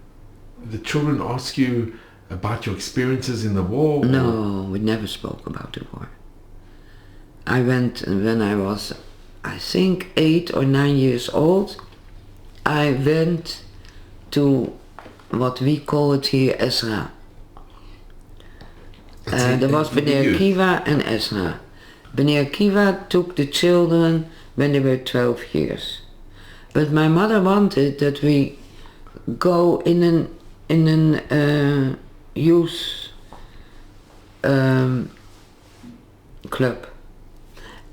children ask you about your experiences in the war? No, we never spoke about the war. I went when I was, I think, 8 or 9 years old. I went to what we call it here Ezra. There was Bnei Akiva and Ezra. Bnei Akiva took the children when they were 12 years. But my mother wanted that we go in an youth club.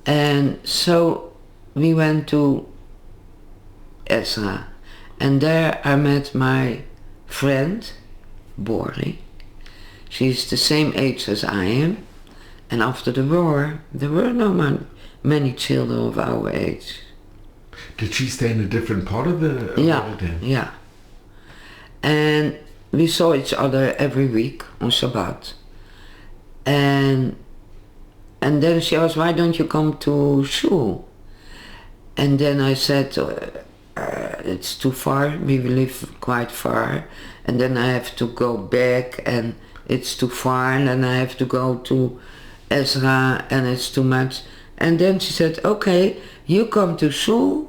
And so we went to Ezra. And there I met my friend, Bori. She's the same age as I am. And after the war, there were no many children of our age. Did she stay in a different part of the world then? Yeah. And we saw each other every week on Shabbat. And then she asked, why don't you come to shul? And then I said, it's too far, we live quite far. And then I have to go back, and it's too far, and then I have to go to Ezra, and it's too much. And then she said, okay, you come to shul.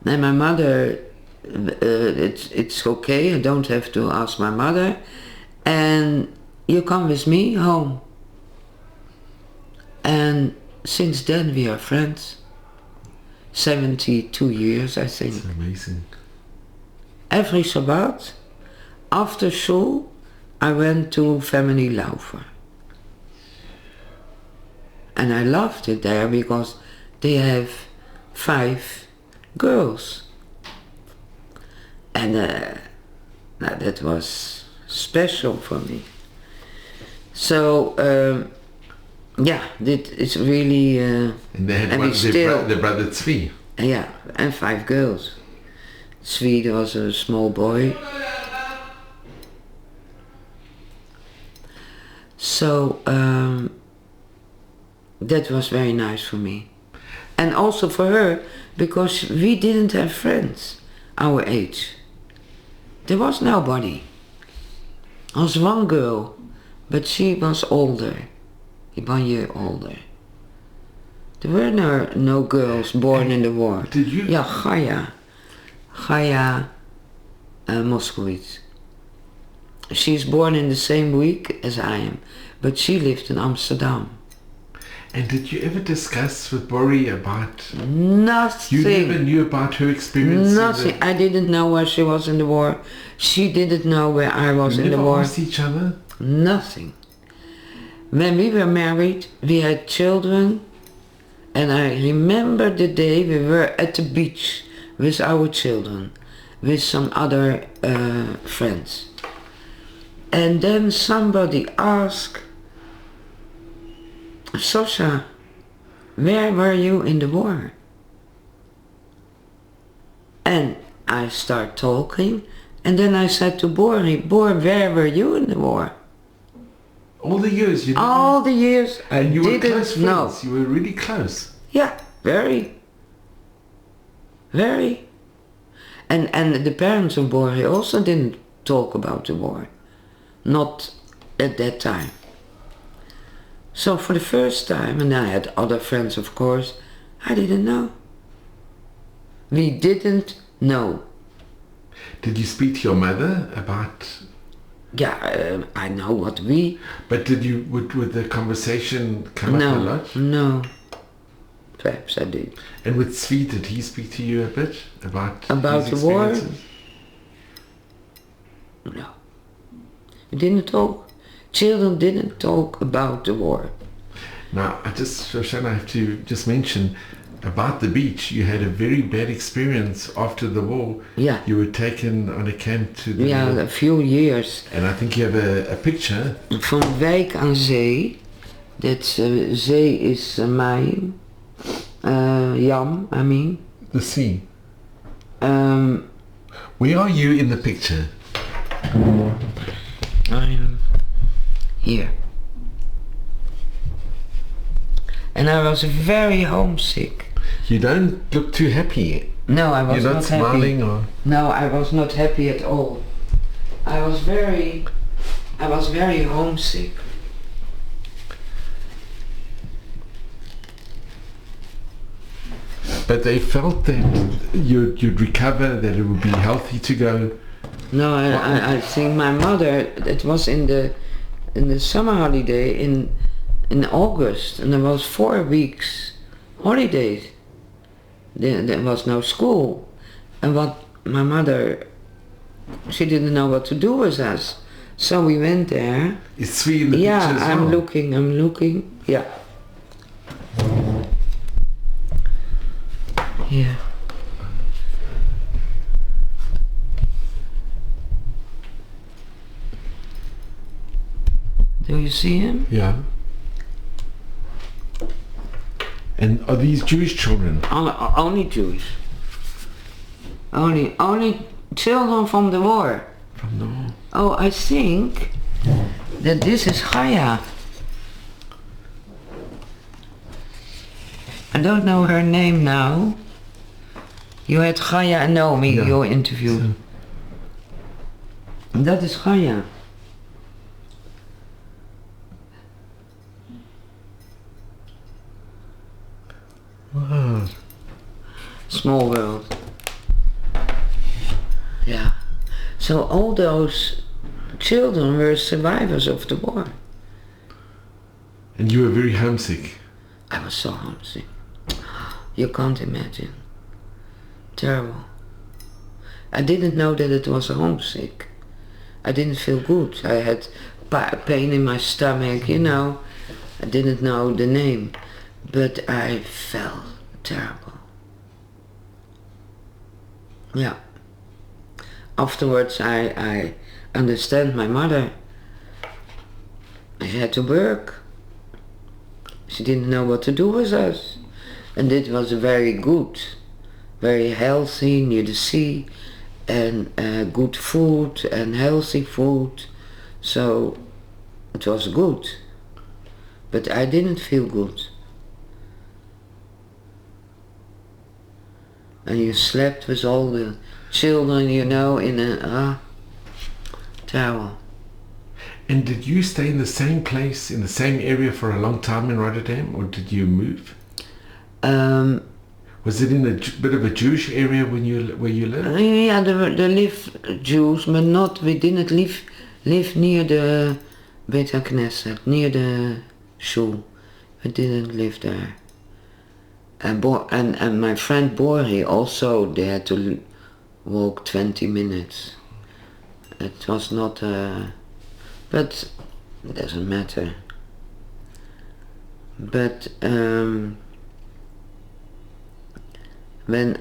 And my mother, it's okay, I don't have to ask my mother. And you come with me home. And since then we are friends. 72 years, I think. That's amazing. Every Shabbat, after shul, I went to Family Laufer. And I loved it there because they have 5 girls. And that was special for me. So, yeah, it's really... and they had their brother Tzvi. Yeah, and 5 girls. Tzvi was a small boy. So, that was very nice for me. And also for her, because we didn't have friends our age. There was nobody. There was one girl, but she was older. 1 year older. There were no girls born in the war. Did you? Yeah, Chaya Moskowitz. She's born in the same week as I am, but she lived in Amsterdam. And did you ever discuss with Bori about... Nothing. You never knew about her experience? Nothing. I didn't know where she was in the war. She didn't know where I was in the war. You never asked each other? Nothing. When we were married, we had children, and I remember the day we were at the beach with our children, with some other friends. And then somebody asked, Sasha, where were you in the war? And I start talking, and then I said to Bor, where were you in the war? All the years you didn't... All the years I and you didn't were close know. friends. You were really close. Yeah, very. Very. And the parents of Bor also didn't talk about the war. Not at that time. So for the first time, and I had other friends of course, I didn't know. We didn't know. Did you speak to your mother about... Yeah, I know what we... But did you, would the conversation come up a lot? No. Perhaps I did. And with Svi, did he speak to you a bit about the war? No. We didn't talk. Children didn't talk about the war. Now, Shoshana, I have to just mention about the beach. You had a very bad experience after the war. Yeah. You were taken on a camp to the... Yeah, a few years. And I think you have a picture. Van Wijk aan Zee. That's Zee is Maai. Yam, I mean. The sea. Where are you in the picture? I am here. And I was very homesick. You don't look too happy. No, I was You're not smiling happy. Or... No, I was not happy at all. I was very homesick. But they felt that you'd recover, that it would be healthy to go. No, I think my mother, it was in the summer holiday in August, and there was 4 weeks holidays. There was no school. And what my mother, she didn't know what to do with us. So we went there. Is Svi in the picture as well? I'm looking, yeah. Yeah. Do you see him? Yeah. And are these Jewish children? Only Jews. Only children from the war. From the war. Oh, I think that this is Chaya. I don't know her name now. You had Chaya and Naomi, your interview. So. That is Chaya. Wow. Small world. Yeah. So all those children were survivors of the war. And you were very homesick. I was so homesick. You can't imagine. Terrible. I didn't know that it was homesick. I didn't feel good. I had pain in my stomach, you know. I didn't know the name. But I felt terrible. Yeah. Afterwards I understand my mother. She had to work. She didn't know what to do with us. And it was very good. Very healthy, near the sea. And good food and healthy food. So it was good. But I didn't feel good. And you slept with all the children, you know, in a tower. And did you stay in the same place, in the same area for a long time in Rotterdam, or did you move? Was it in a bit of a Jewish area where you lived? Yeah, there lived Jews, but not. We didn't live near the Beit HaKnesset, near the shul. I didn't live there. And my friend Bori also, they had to walk 20 minutes. It was not, but it doesn't matter. But when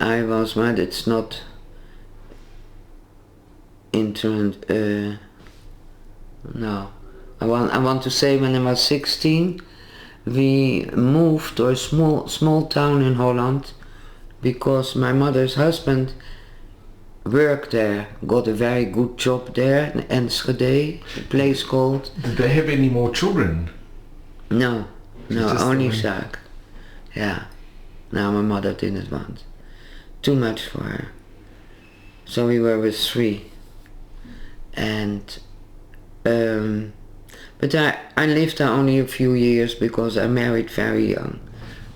I was, well, it's not no. I want to say when I was 16, we moved to a small town in Holland because my mother's husband worked there, got a very good job there in Enschede, a place called. Did they have any more children? No, only Sjaak. Yeah. No, my mother didn't want. Too much for her. So we were with 3. And but I lived there only a few years because I married very young,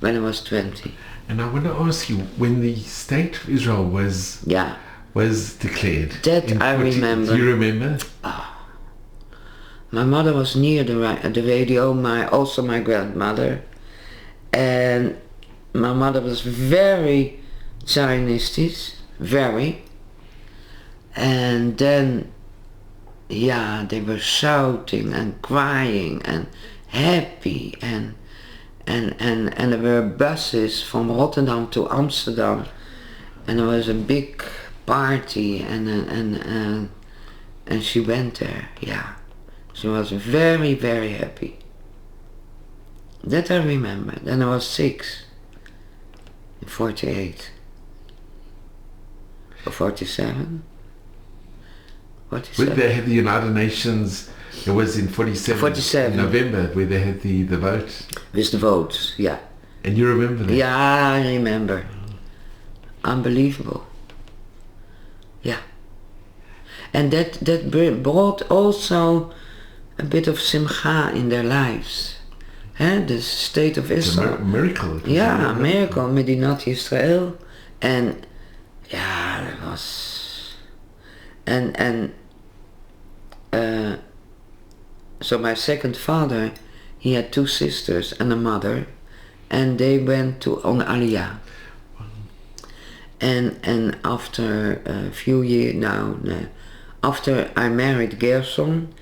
when I was 20. And I want to ask you, when the state of Israel was declared. That I remember. Do you remember? Oh. My mother was near the radio, also my grandmother. And my mother was very Zionistic, very. And then, yeah, they were shouting and crying and happy and there were buses from Rotterdam to Amsterdam and there was a big party and she went there, yeah. She was very, very happy. That I remember. Then I was 6 in 48 or 47. When they had the United Nations, it was in 47. November, where they had the vote. With the votes, yeah. And you remember that? Yeah, I remember. Unbelievable. Yeah. And that brought also a bit of simcha in their lives. The state of Israel. It's a miracle. Yeah, a miracle. Medinat Israel. And yeah, that was... And so my second father, he had 2 sisters and a mother, and they went on Aliyah. And after a few years after I married Gerson,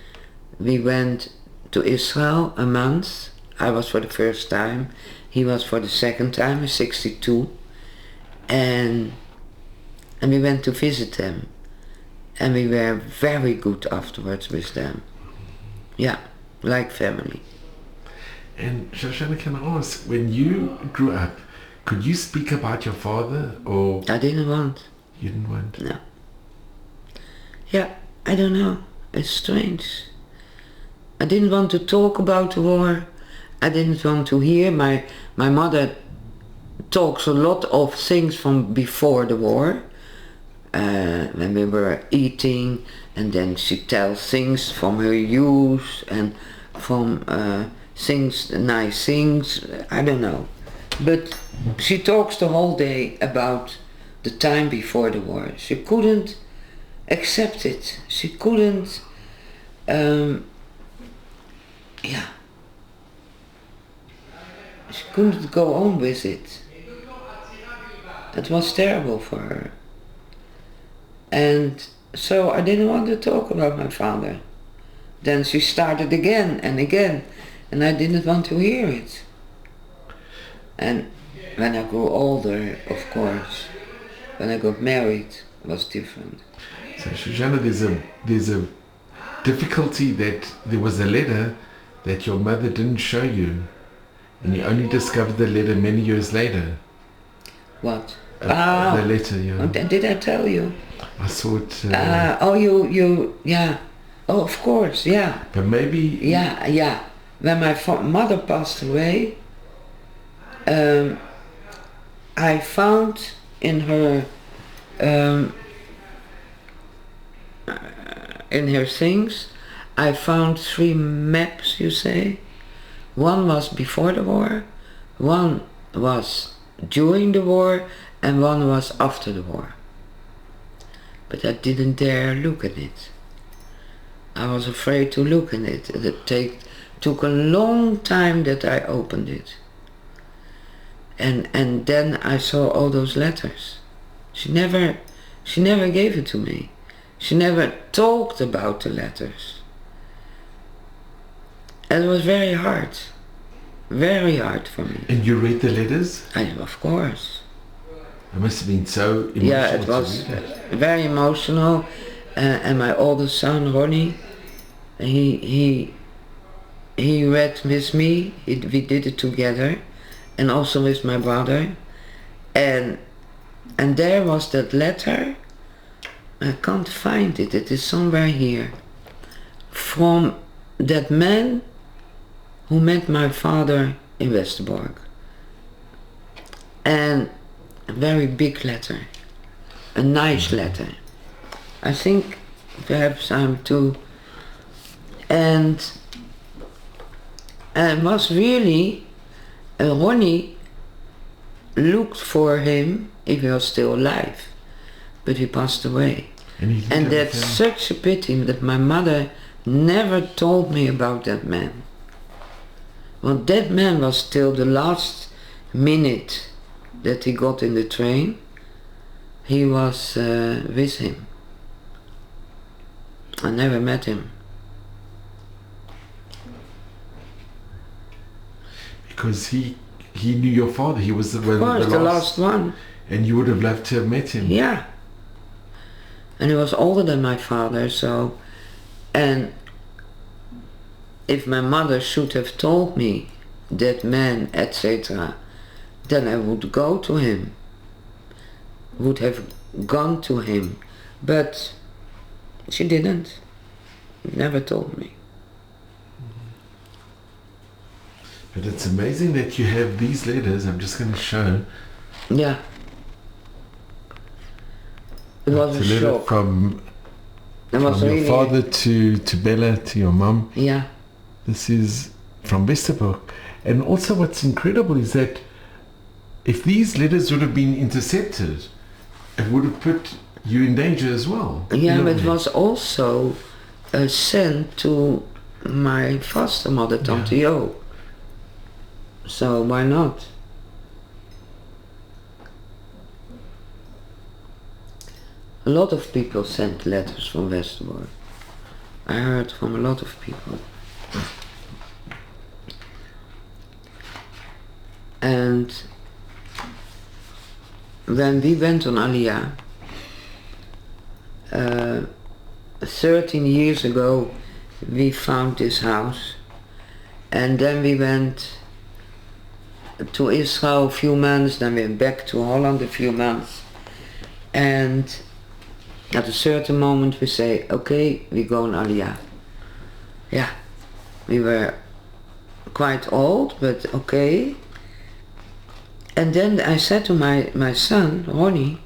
we went to Israel a month. I was for the first time, he was for the second time in 62, and we went to visit them. And we were very good afterwards with them. Yeah, like family. And Shoshana, can I ask, when you grew up, could you speak about your father or... I didn't want. You didn't want? No. Yeah, I don't know. It's strange. I didn't want to talk about the war. I didn't want to hear. My mother talks a lot of things from before the war. When we were eating, and then she tells things from her youth and from nice things, I don't know. But she talks the whole day about the time before the war. She couldn't accept it. She couldn't, she couldn't go on with it. It was terrible for her. And so I didn't want to talk about my father. Then she started again and again, and I didn't want to hear it. And when I grew older, of course, when I got married, it was different. So Shoshana, there's a difficulty that there was a letter that your mother didn't show you, and you only discovered the letter many years later. What? The letter, yeah. Did I tell you? I saw it. Yeah. Oh, of course, yeah. But maybe... Yeah. When my mother passed away, I found in her things, I found 3 maps, you say. One was before the war, one was during the war, and one was after the war. But I didn't dare look at it. I was afraid to look at it. It took a long time that I opened it. And then I saw all those letters. She never gave it to me. She never talked about the letters. And it was very hard for me. And you read the letters? Of course. It must have been so emotional. Yeah, it was very emotional. And my oldest son, Ronnie, he read with me. We did it together, and also with my brother. And there was that letter. I can't find it. It is somewhere here. From that man who met my father in Westerbork. And a very big letter. A nice letter. I think perhaps I'm too... And it was really... Ronnie looked for him if he was still alive. But he passed away. And that's such a pity that my mother never told me about that man. Well, that man was till the last minute that he got in the train, he was with him. I never met him. Because he knew your father, he was the last one. And you would have loved to have met him. Yeah. And he was older than my father, so... And if my mother should have told me that man, etc., then I would go to him. Would have gone to him. But she didn't. Never told me. But it's amazing that you have these letters. I'm just going to show. Yeah. It was a letter shock. From really your father to Bella, to your mum. Yeah. This is from Westerbork. And also what's incredible is that if these letters would have been intercepted, it would have put you in danger as well. Yeah, but it was also sent to my foster mother, Tante Jo. So why not? A lot of people sent letters from Westerbork. I heard from a lot of people. And when we went on Aliyah, 13 years ago, we found this house. And then we went to Israel a few months, then we went back to Holland a few months. And at a certain moment we say, okay, we go on Aliyah. Yeah, we were quite old, but okay. And then I said to my son, Ronnie,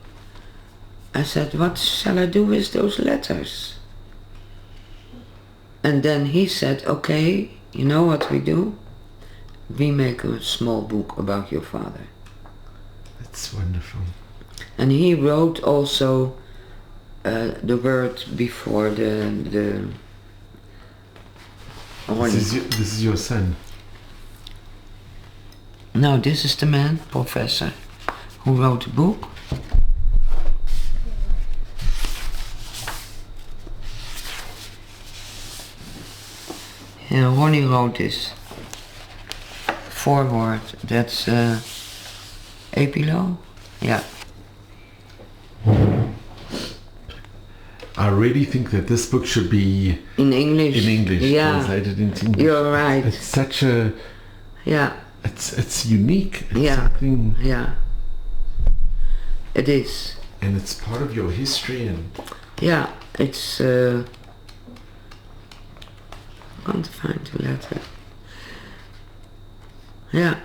I said, what shall I do with those letters? And then he said, okay, you know what we do? We make a small book about your father. That's wonderful. And he wrote also the word before the this is your son? No, this is the man, professor, who wrote the book. Yeah, Ronnie wrote this. Forward, that's epilogue? Yeah. I really think that this book should be in English. Yeah. Translated into English. You're right. It's such a... Yeah. It's unique. It's yeah. something... Yeah. It is. And it's part of your history and... Yeah, it's... I can't find the letter. Yeah.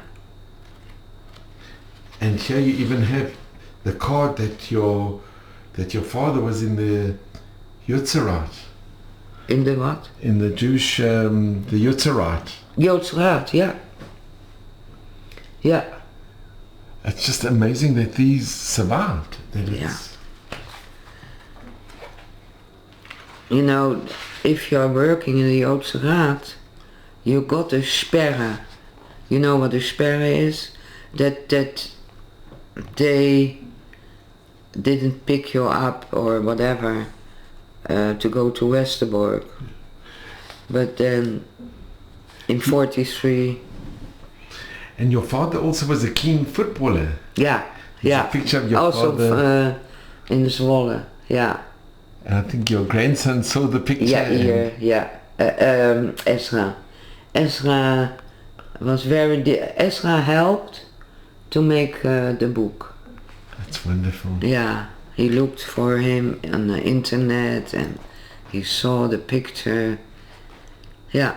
And here you even have the card that your father was in the Jutzerat. In the what? In the Jewish, the Jutzerat. Jutzerat, yeah. Yeah. It's just amazing that these survived. That it's... You know, if you're working in the Jutzerat, you got a sperre. You know what a sperre is? that they didn't pick you up or whatever to go to Westerbork. But then in 43... And your father also was a keen footballer. Yeah, There's yeah. a picture of your also father. In Zwolle, yeah. And I think your grandson saw the picture. Yeah, here, yeah. Ezra. Ezra was Ezra helped to make the book. That's wonderful. Yeah, he looked for him on the internet and he saw the picture. Yeah.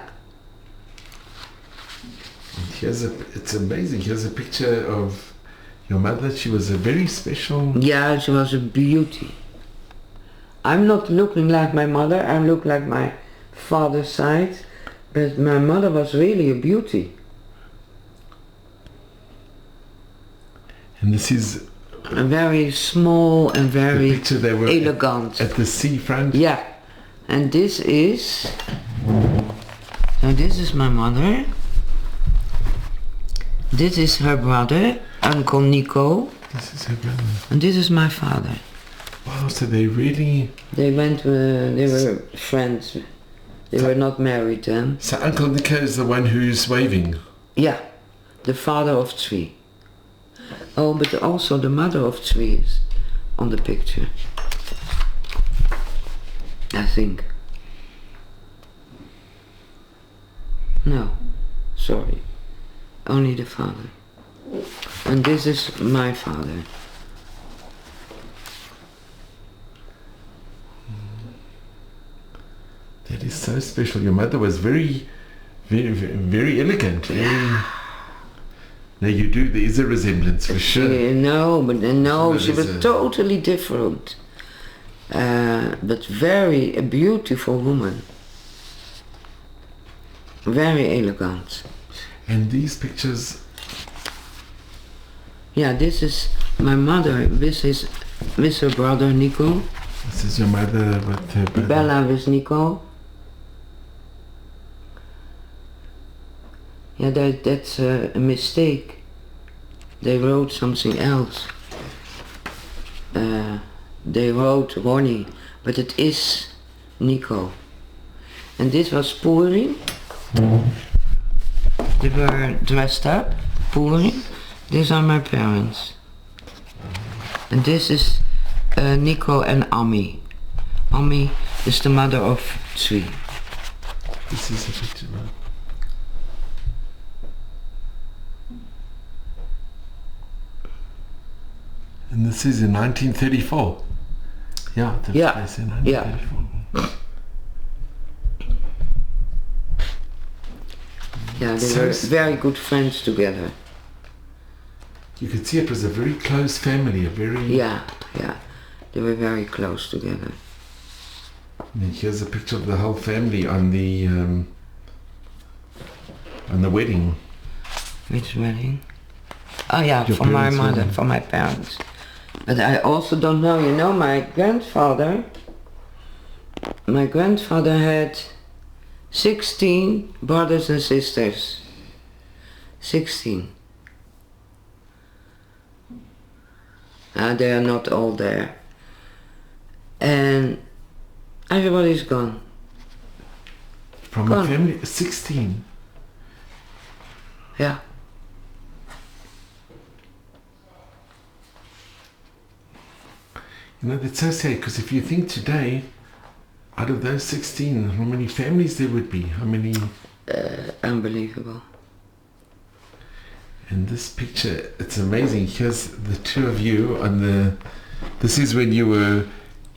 It's amazing. Here's a picture of your mother. She was a very special... Yeah, she was a beauty. I'm not looking like my mother, I look like my father's side, but my mother was really a beauty. And this is... A very small and very the picture they were elegant. At the seafront. Yeah, and this is... So this is my mother. This is her brother, Uncle Nico. This is her brother. And this is my father. Wow, so they really... They were friends. They were not married then. So Uncle Nico is the one who's waving? Yeah, the father of three. Oh, but also the mother of three is on the picture. I think. No, sorry. Only the father. And this is my father. That is so special. Your mother was very, very, very elegant. Very... Now you do, there is a resemblance for sure. No, but no, she was a... totally different. But a beautiful woman. Very elegant. And these pictures... Yeah, this is my mother with her brother Nico. This is your mother with her brother. Bella with Nico. Yeah, that's a mistake. They wrote something else. They wrote Ronnie, but it is Nico. And this was Purim. They were dressed up, Purim. These are my parents. And this is Nico and Ami. Ami is the mother of three. This is a picture, man. And this is in 1934. Yeah, that's Yeah. place in 1934. Yeah, they were very good friends together. You could see it was a very close family, a very... Yeah, they were very close together. And here's a picture of the whole family on the wedding. Which wedding? Oh yeah, Your for my parents' mother, wedding. for my parents. But I also don't know, you know, my grandfather had 16 brothers and sisters. 16. They are not all there. And everybody's gone. From Gone. a family, 16. Yeah. You know, that's so sad, because if you think today, out of those 16, how many families there would be? How many? Unbelievable. And this picture, it's amazing. Here's the two of you on the... This is when you were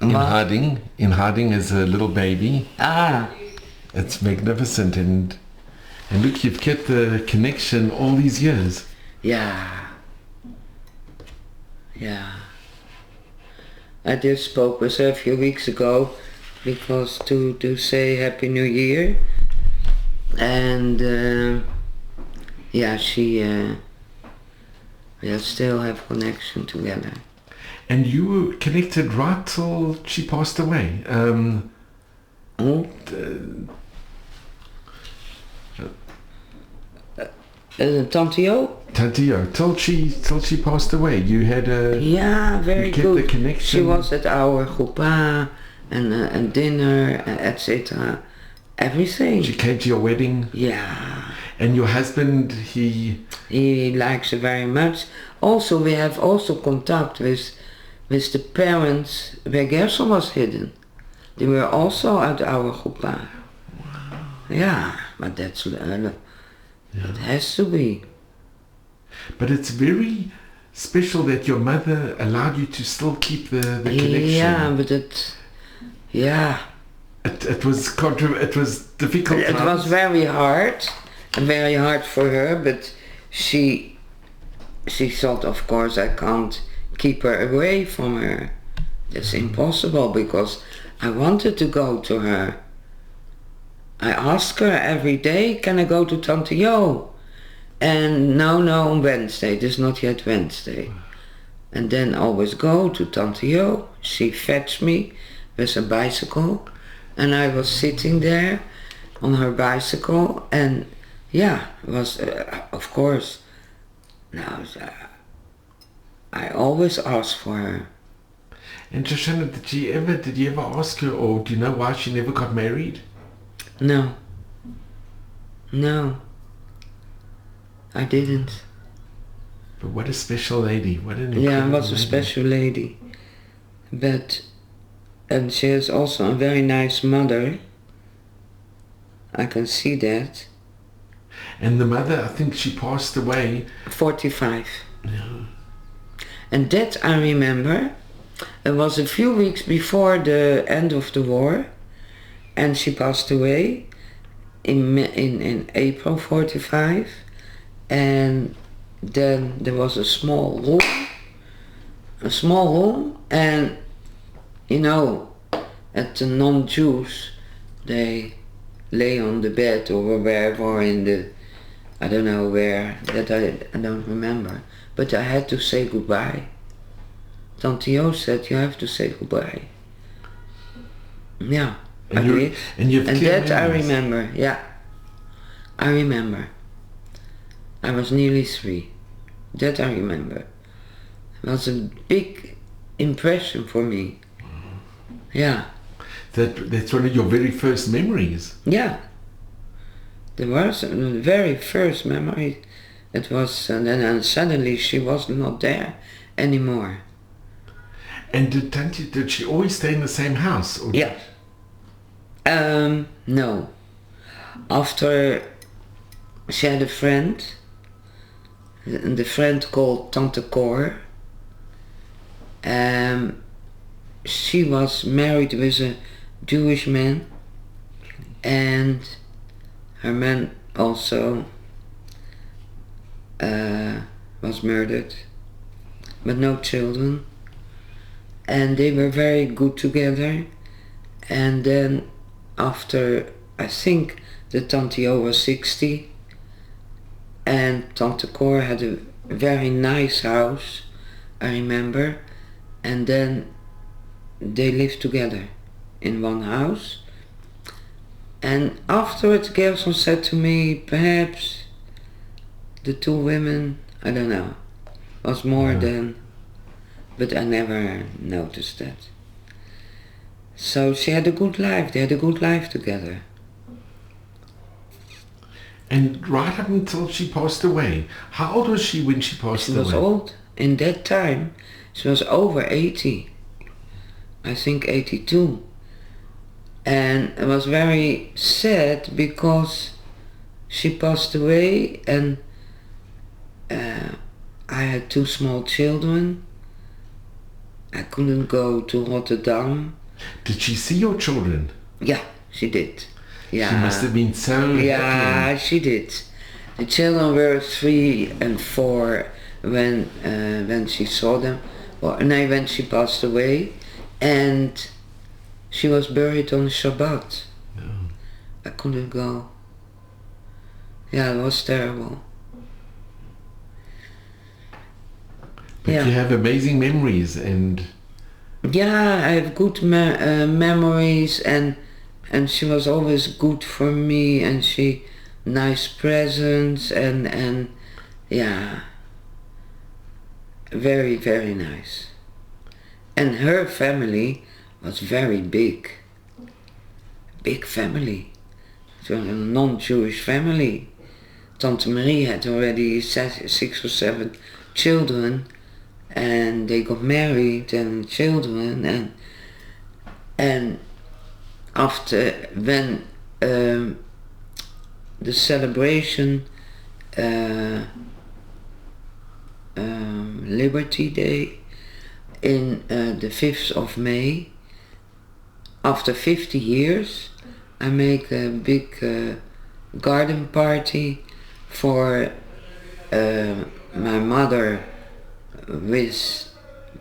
in Harding as a little baby. Ah. It's magnificent, and look, you've kept the connection all these years. Yeah. I just spoke with her a few weeks ago because to say Happy New Year, and we still have connection together. And you were connected right till she passed away. Tante Jo? Tante Jo, till she passed away. You had a Yeah, very you kept good. the connection. She was at our chuppah and dinner, etc. Everything. She came to your wedding. Yeah. And your husband, he likes her very much. Also, we have also contact with the parents where Gerson was hidden. They were also at our chuppah. Wow. Yeah, but that's it has to be. But it's very special that your mother allowed you to still keep the connection. Yeah, but it was difficult. It was very hard for her, but she thought, of course, I can't keep her away from her. That's impossible, because I wanted to go to her. I asked her every day, can I go to Tante Jo? And no, on Wednesday. It is not yet Wednesday. And then always go to Tante Jo. She fetched me with a bicycle. And I was sitting there on her bicycle. And yeah, it was, of course, I always ask for her. And Shoshana, did you ever ask her, or do you know why she never got married? No, I didn't. But what a special lady! What an incredible Yeah, was a lady. special lady. And she is also a very nice mother. I can see that. And the mother, I think she passed away. 45. Yeah. And that I remember. It was a few weeks before the end of the war, and she passed away in April 45. And then there was a small room, and you know, at the non-Jews, they lay on the bed or wherever in the, I don't know where, that I don't remember, but I had to say goodbye. Tante Jo said, you have to say goodbye. Yeah, I did. And that I remember, yeah. I remember. I was nearly 3. That I remember. It was a big impression for me. Yeah. That's one of your very first memories. Yeah. There was a very first memory. It was, and then suddenly she was not there anymore. And did she always stay in the same house? Or yeah. No. After she had a friend, and the friend called Tante Cor. She was married with a Jewish man, and her man also was murdered, but no children. And they were very good together. And then after, I think the Tante Jo was 60, and Tante Cor had a very nice house, I remember, and then they lived together in one house. And afterwards Gerson said to me, perhaps the 2 women, I don't know, was more than, but I never noticed that. So she had a good life, they had a good life together. And right up until she passed away, how old was she when she passed away? She was old. In that time, she was over 80. I think 82. And it was very sad because she passed away, and I had 2 small children. I couldn't go to Rotterdam. Did she see your children? Yeah, she did. Yeah. She must have been so happy. Yeah, she did. The children were 3 and 4 when she saw them. When she passed away, and she was buried on Shabbat. No. I couldn't go. Yeah, it was terrible. But you have amazing memories, and yeah, I have good memories, and she was always good for me, and she nice presents and yeah, very, very nice. And her family was very big. Big family. So a non-Jewish family. Tante Marie had already 6 or 7 children, and they got married and children, and after when the celebration Liberty Day in the 5th of May, after 50 years, I make a big garden party for my mother with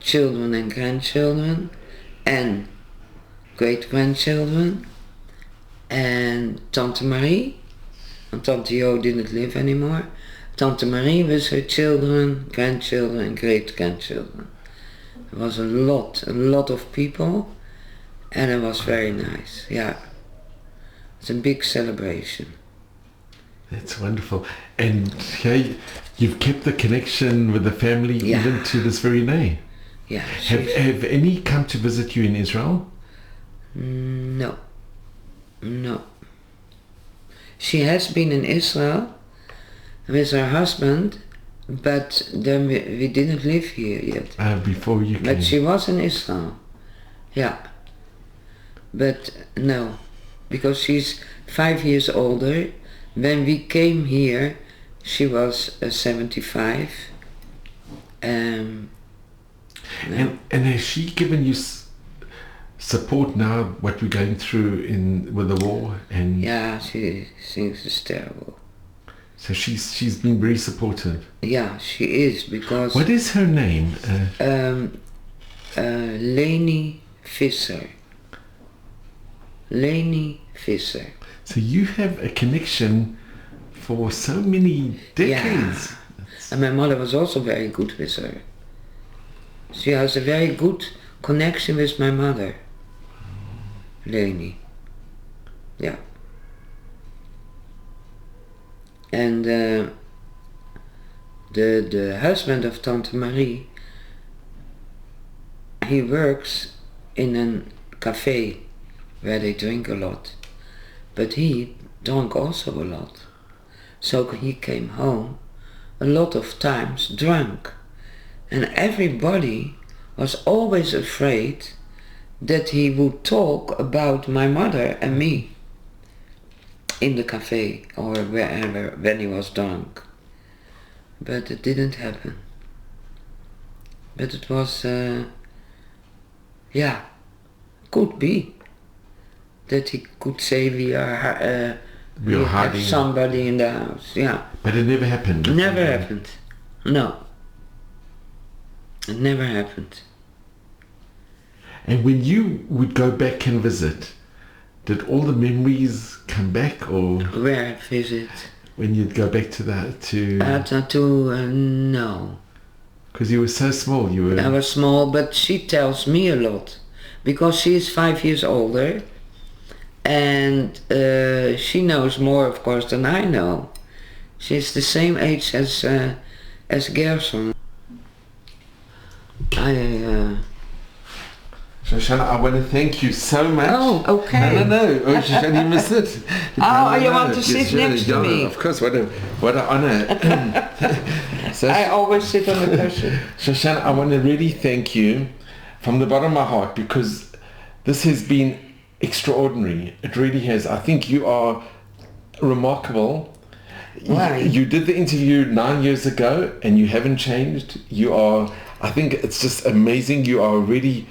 children and grandchildren and great-grandchildren, and Tante Marie, and Tante Jo didn't live anymore, Tante Marie with her children, grandchildren and great-grandchildren. There was a lot of people, and it was very nice, yeah. It's a big celebration. That's wonderful. And yeah, you've kept the connection with the family even to this very day. Yeah. Have any come to visit you in Israel? No. She has been in Israel with her husband, but then we didn't live here yet. Before you came. But she was in Israel. Yeah. But no, because she's 5 years older. When we came here, she was 75. And has she given you support now, what we're going through with the war? And yeah, she thinks it's terrible. So she's been very supportive. Yeah, she is, because... What is her name? Leni Visser. Leni Visser. So you have a connection for so many decades. Yeah. And my mother was also very good with her. She has a very good connection with my mother, Leni. Yeah. And the husband of Tante Marie, he works in a cafe where they drink a lot. But he drank also a lot. So he came home a lot of times drunk. And everybody was always afraid that he would talk about my mother and me in the cafe or wherever when he was drunk. But it didn't happen. But it was, could be that he could say we have somebody in the house, yeah. But it never happened. Never happened. No. It never happened. And when you would go back and visit, did all the memories come back, or where visit? When you'd go back to no. Because you were so small. I was small, but she tells me a lot, because she is 5 years older, and she knows more, of course, than I know. She's the same age as Gerson. Shoshana, I want to thank you so much. Oh, okay. No. Oh, Shoshana, you missed it. You want to sit next to me? Of course, what an honor. So, I always sit on the cushion. Shoshana, I want to really thank you from the bottom of my heart, because this has been extraordinary. It really has. I think you are remarkable. Why? You did the interview 9 years ago and you haven't changed. You are, I think it's just amazing. You are really,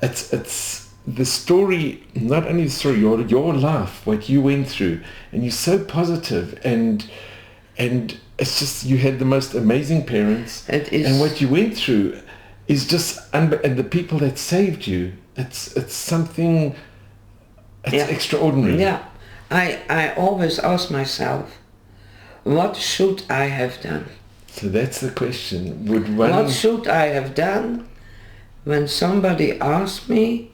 it's the story, not only the story, your life, what you went through, and you're so positive, and it's just, you had the most amazing parents. It is. And what you went through is just, and the people that saved you, it's something, it's extraordinary. Yeah, I always ask myself, what should I have done? So that's the question. What should I have done when somebody asked me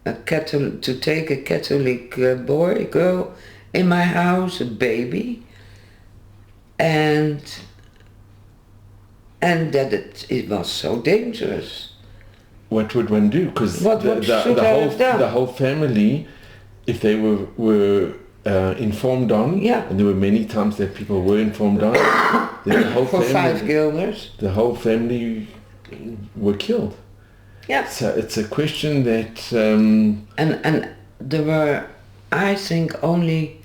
to take a Catholic girl in my house, a baby, and that it was so dangerous. What would one do? Because What should I have done? the whole family, if they were informed on, Yeah. and there were many times that people were informed on, then the whole For family, 5 guilders. the whole family were killed. Yeah. So it's a question that And there were, I think, only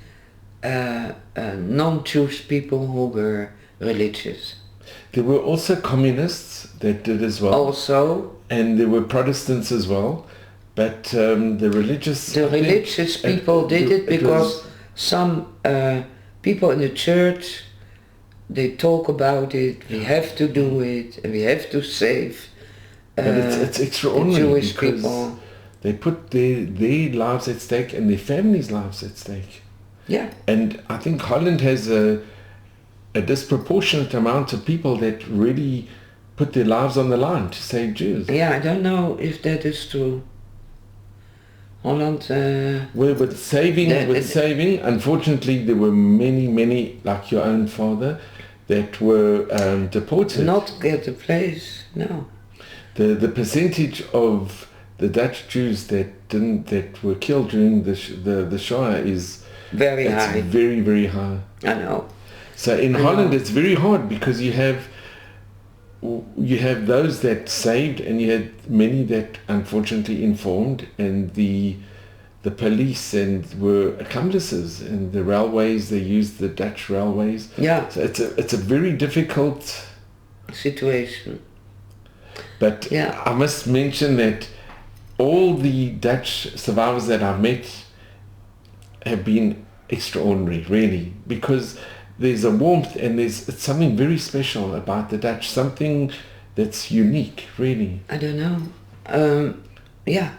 non-Jewish people who were religious. there were also communists that did as well, Also, and there were Protestants as well. But the religious people did it because some people in the church, they talk about it. We have to do it, and we have to save. But it's extraordinary the Jewish because people. they put their lives at stake and their families' lives at stake. Yeah. And I think Holland has a disproportionate amount of people that really put their lives on the line to save Jews. Yeah, I don't know if that is true. Holland. Well, with saving, unfortunately, there were many, like your own father, that were deported. Not get a place. No. The percentage of the Dutch Jews that were killed during the Shoah is very high. Very, very high. I know. So in Holland it's very hard because you have those that saved and you had many that unfortunately informed, and the police and were accomplices, and the railways, they used the Dutch railways. Yeah. So it's a very difficult situation. But yeah. I must mention that all the Dutch survivors that I've met have been extraordinary, really, because there's a warmth and it's something very special about the Dutch, something that's unique, really. I don't know. Yeah,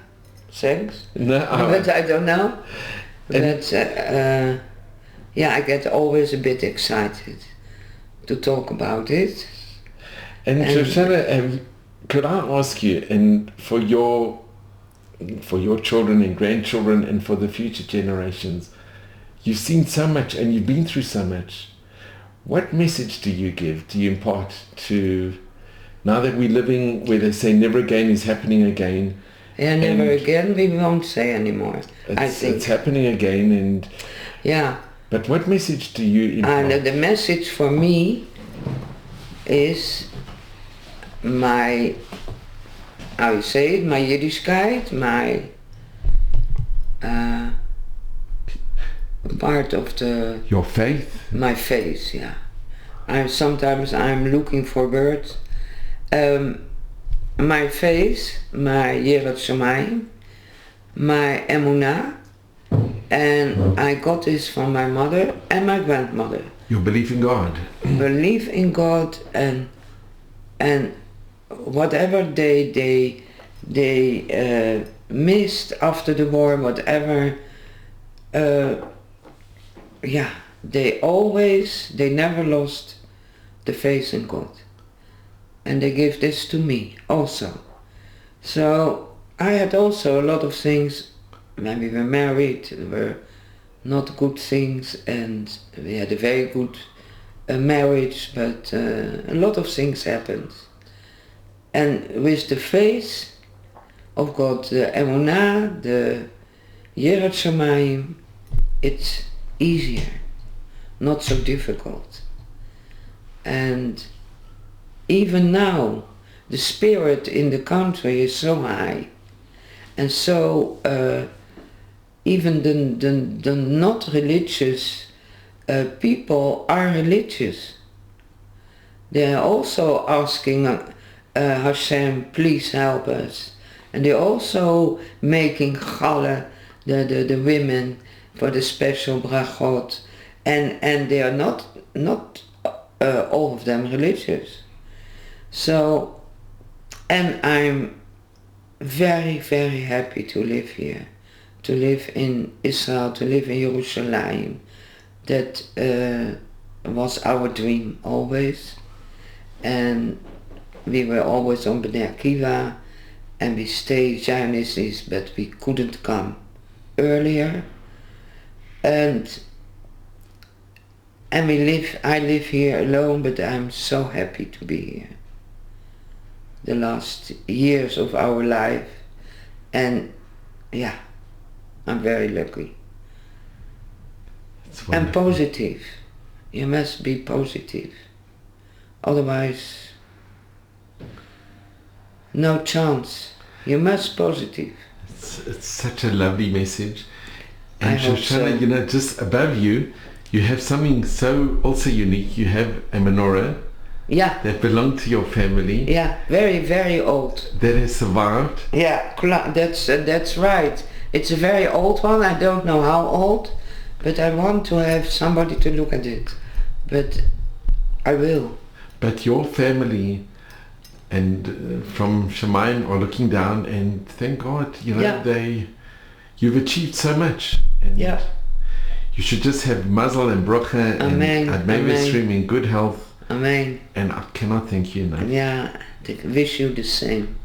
thanks. No, but I don't know. But yeah, I get always a bit excited to talk about it. And Shoshana, could I ask you, and for your children and grandchildren and for the future generations, you've seen so much and you've been through so much. What message do you give, do you impart to, now that we're living where they say never again is happening again? Yeah, never again we won't say anymore, I think. It's happening again, and... Yeah. But what message do you impart? And the message for me is my, how you say it, my Yiddishkeit, my part of the... Your faith? My faith, yeah. Sometimes I'm looking for words. My faith, my Yirat Shamayim, my Emunah, and I got this from my mother and my grandmother. Your belief in God? Believe in God, and whatever they missed after the war, whatever, yeah, they never lost the faith in God. And they gave this to me also. So I had also a lot of things, when we were married, there were not good things, and we had a very good marriage, but a lot of things happened. And with the faith of God, the Emunah, the Yirat Shamayim, it's easier, not so difficult. And even now, the spirit in the country is so high, and so even the not religious people are religious. They are also asking Hashem, please help us, and they're also making challah, the women, for the special brachot, and they are not all of them religious. So, and I'm very, very happy to live here, to live in Israel, to live in Jerusalem. That was our dream always, and we were always on Bnei Akiva, and we stayed Zionists, but we couldn't come earlier. And And I live here alone, but I'm so happy to be here. The last years of our life, and yeah, I'm very lucky. And positive. You must be positive. Otherwise, no chance. You must positive. It's such a lovely message. And I hope Shoshana, so. you know, just above you, you have something so also unique. You have a menorah Yeah, that belonged to your family yeah, very, very old. that has survived. Yeah, that's right. It's a very old one. I don't know how old, but I want to have somebody to look at it. But I will. But your family and from Shemaim are looking down and thank God, you know, Yeah. you've achieved so much. And Yeah. you should just have mazel and bracha Amen, and Admei amen. stream in good health. Amen. And I cannot thank you enough. Yeah, I wish you the same.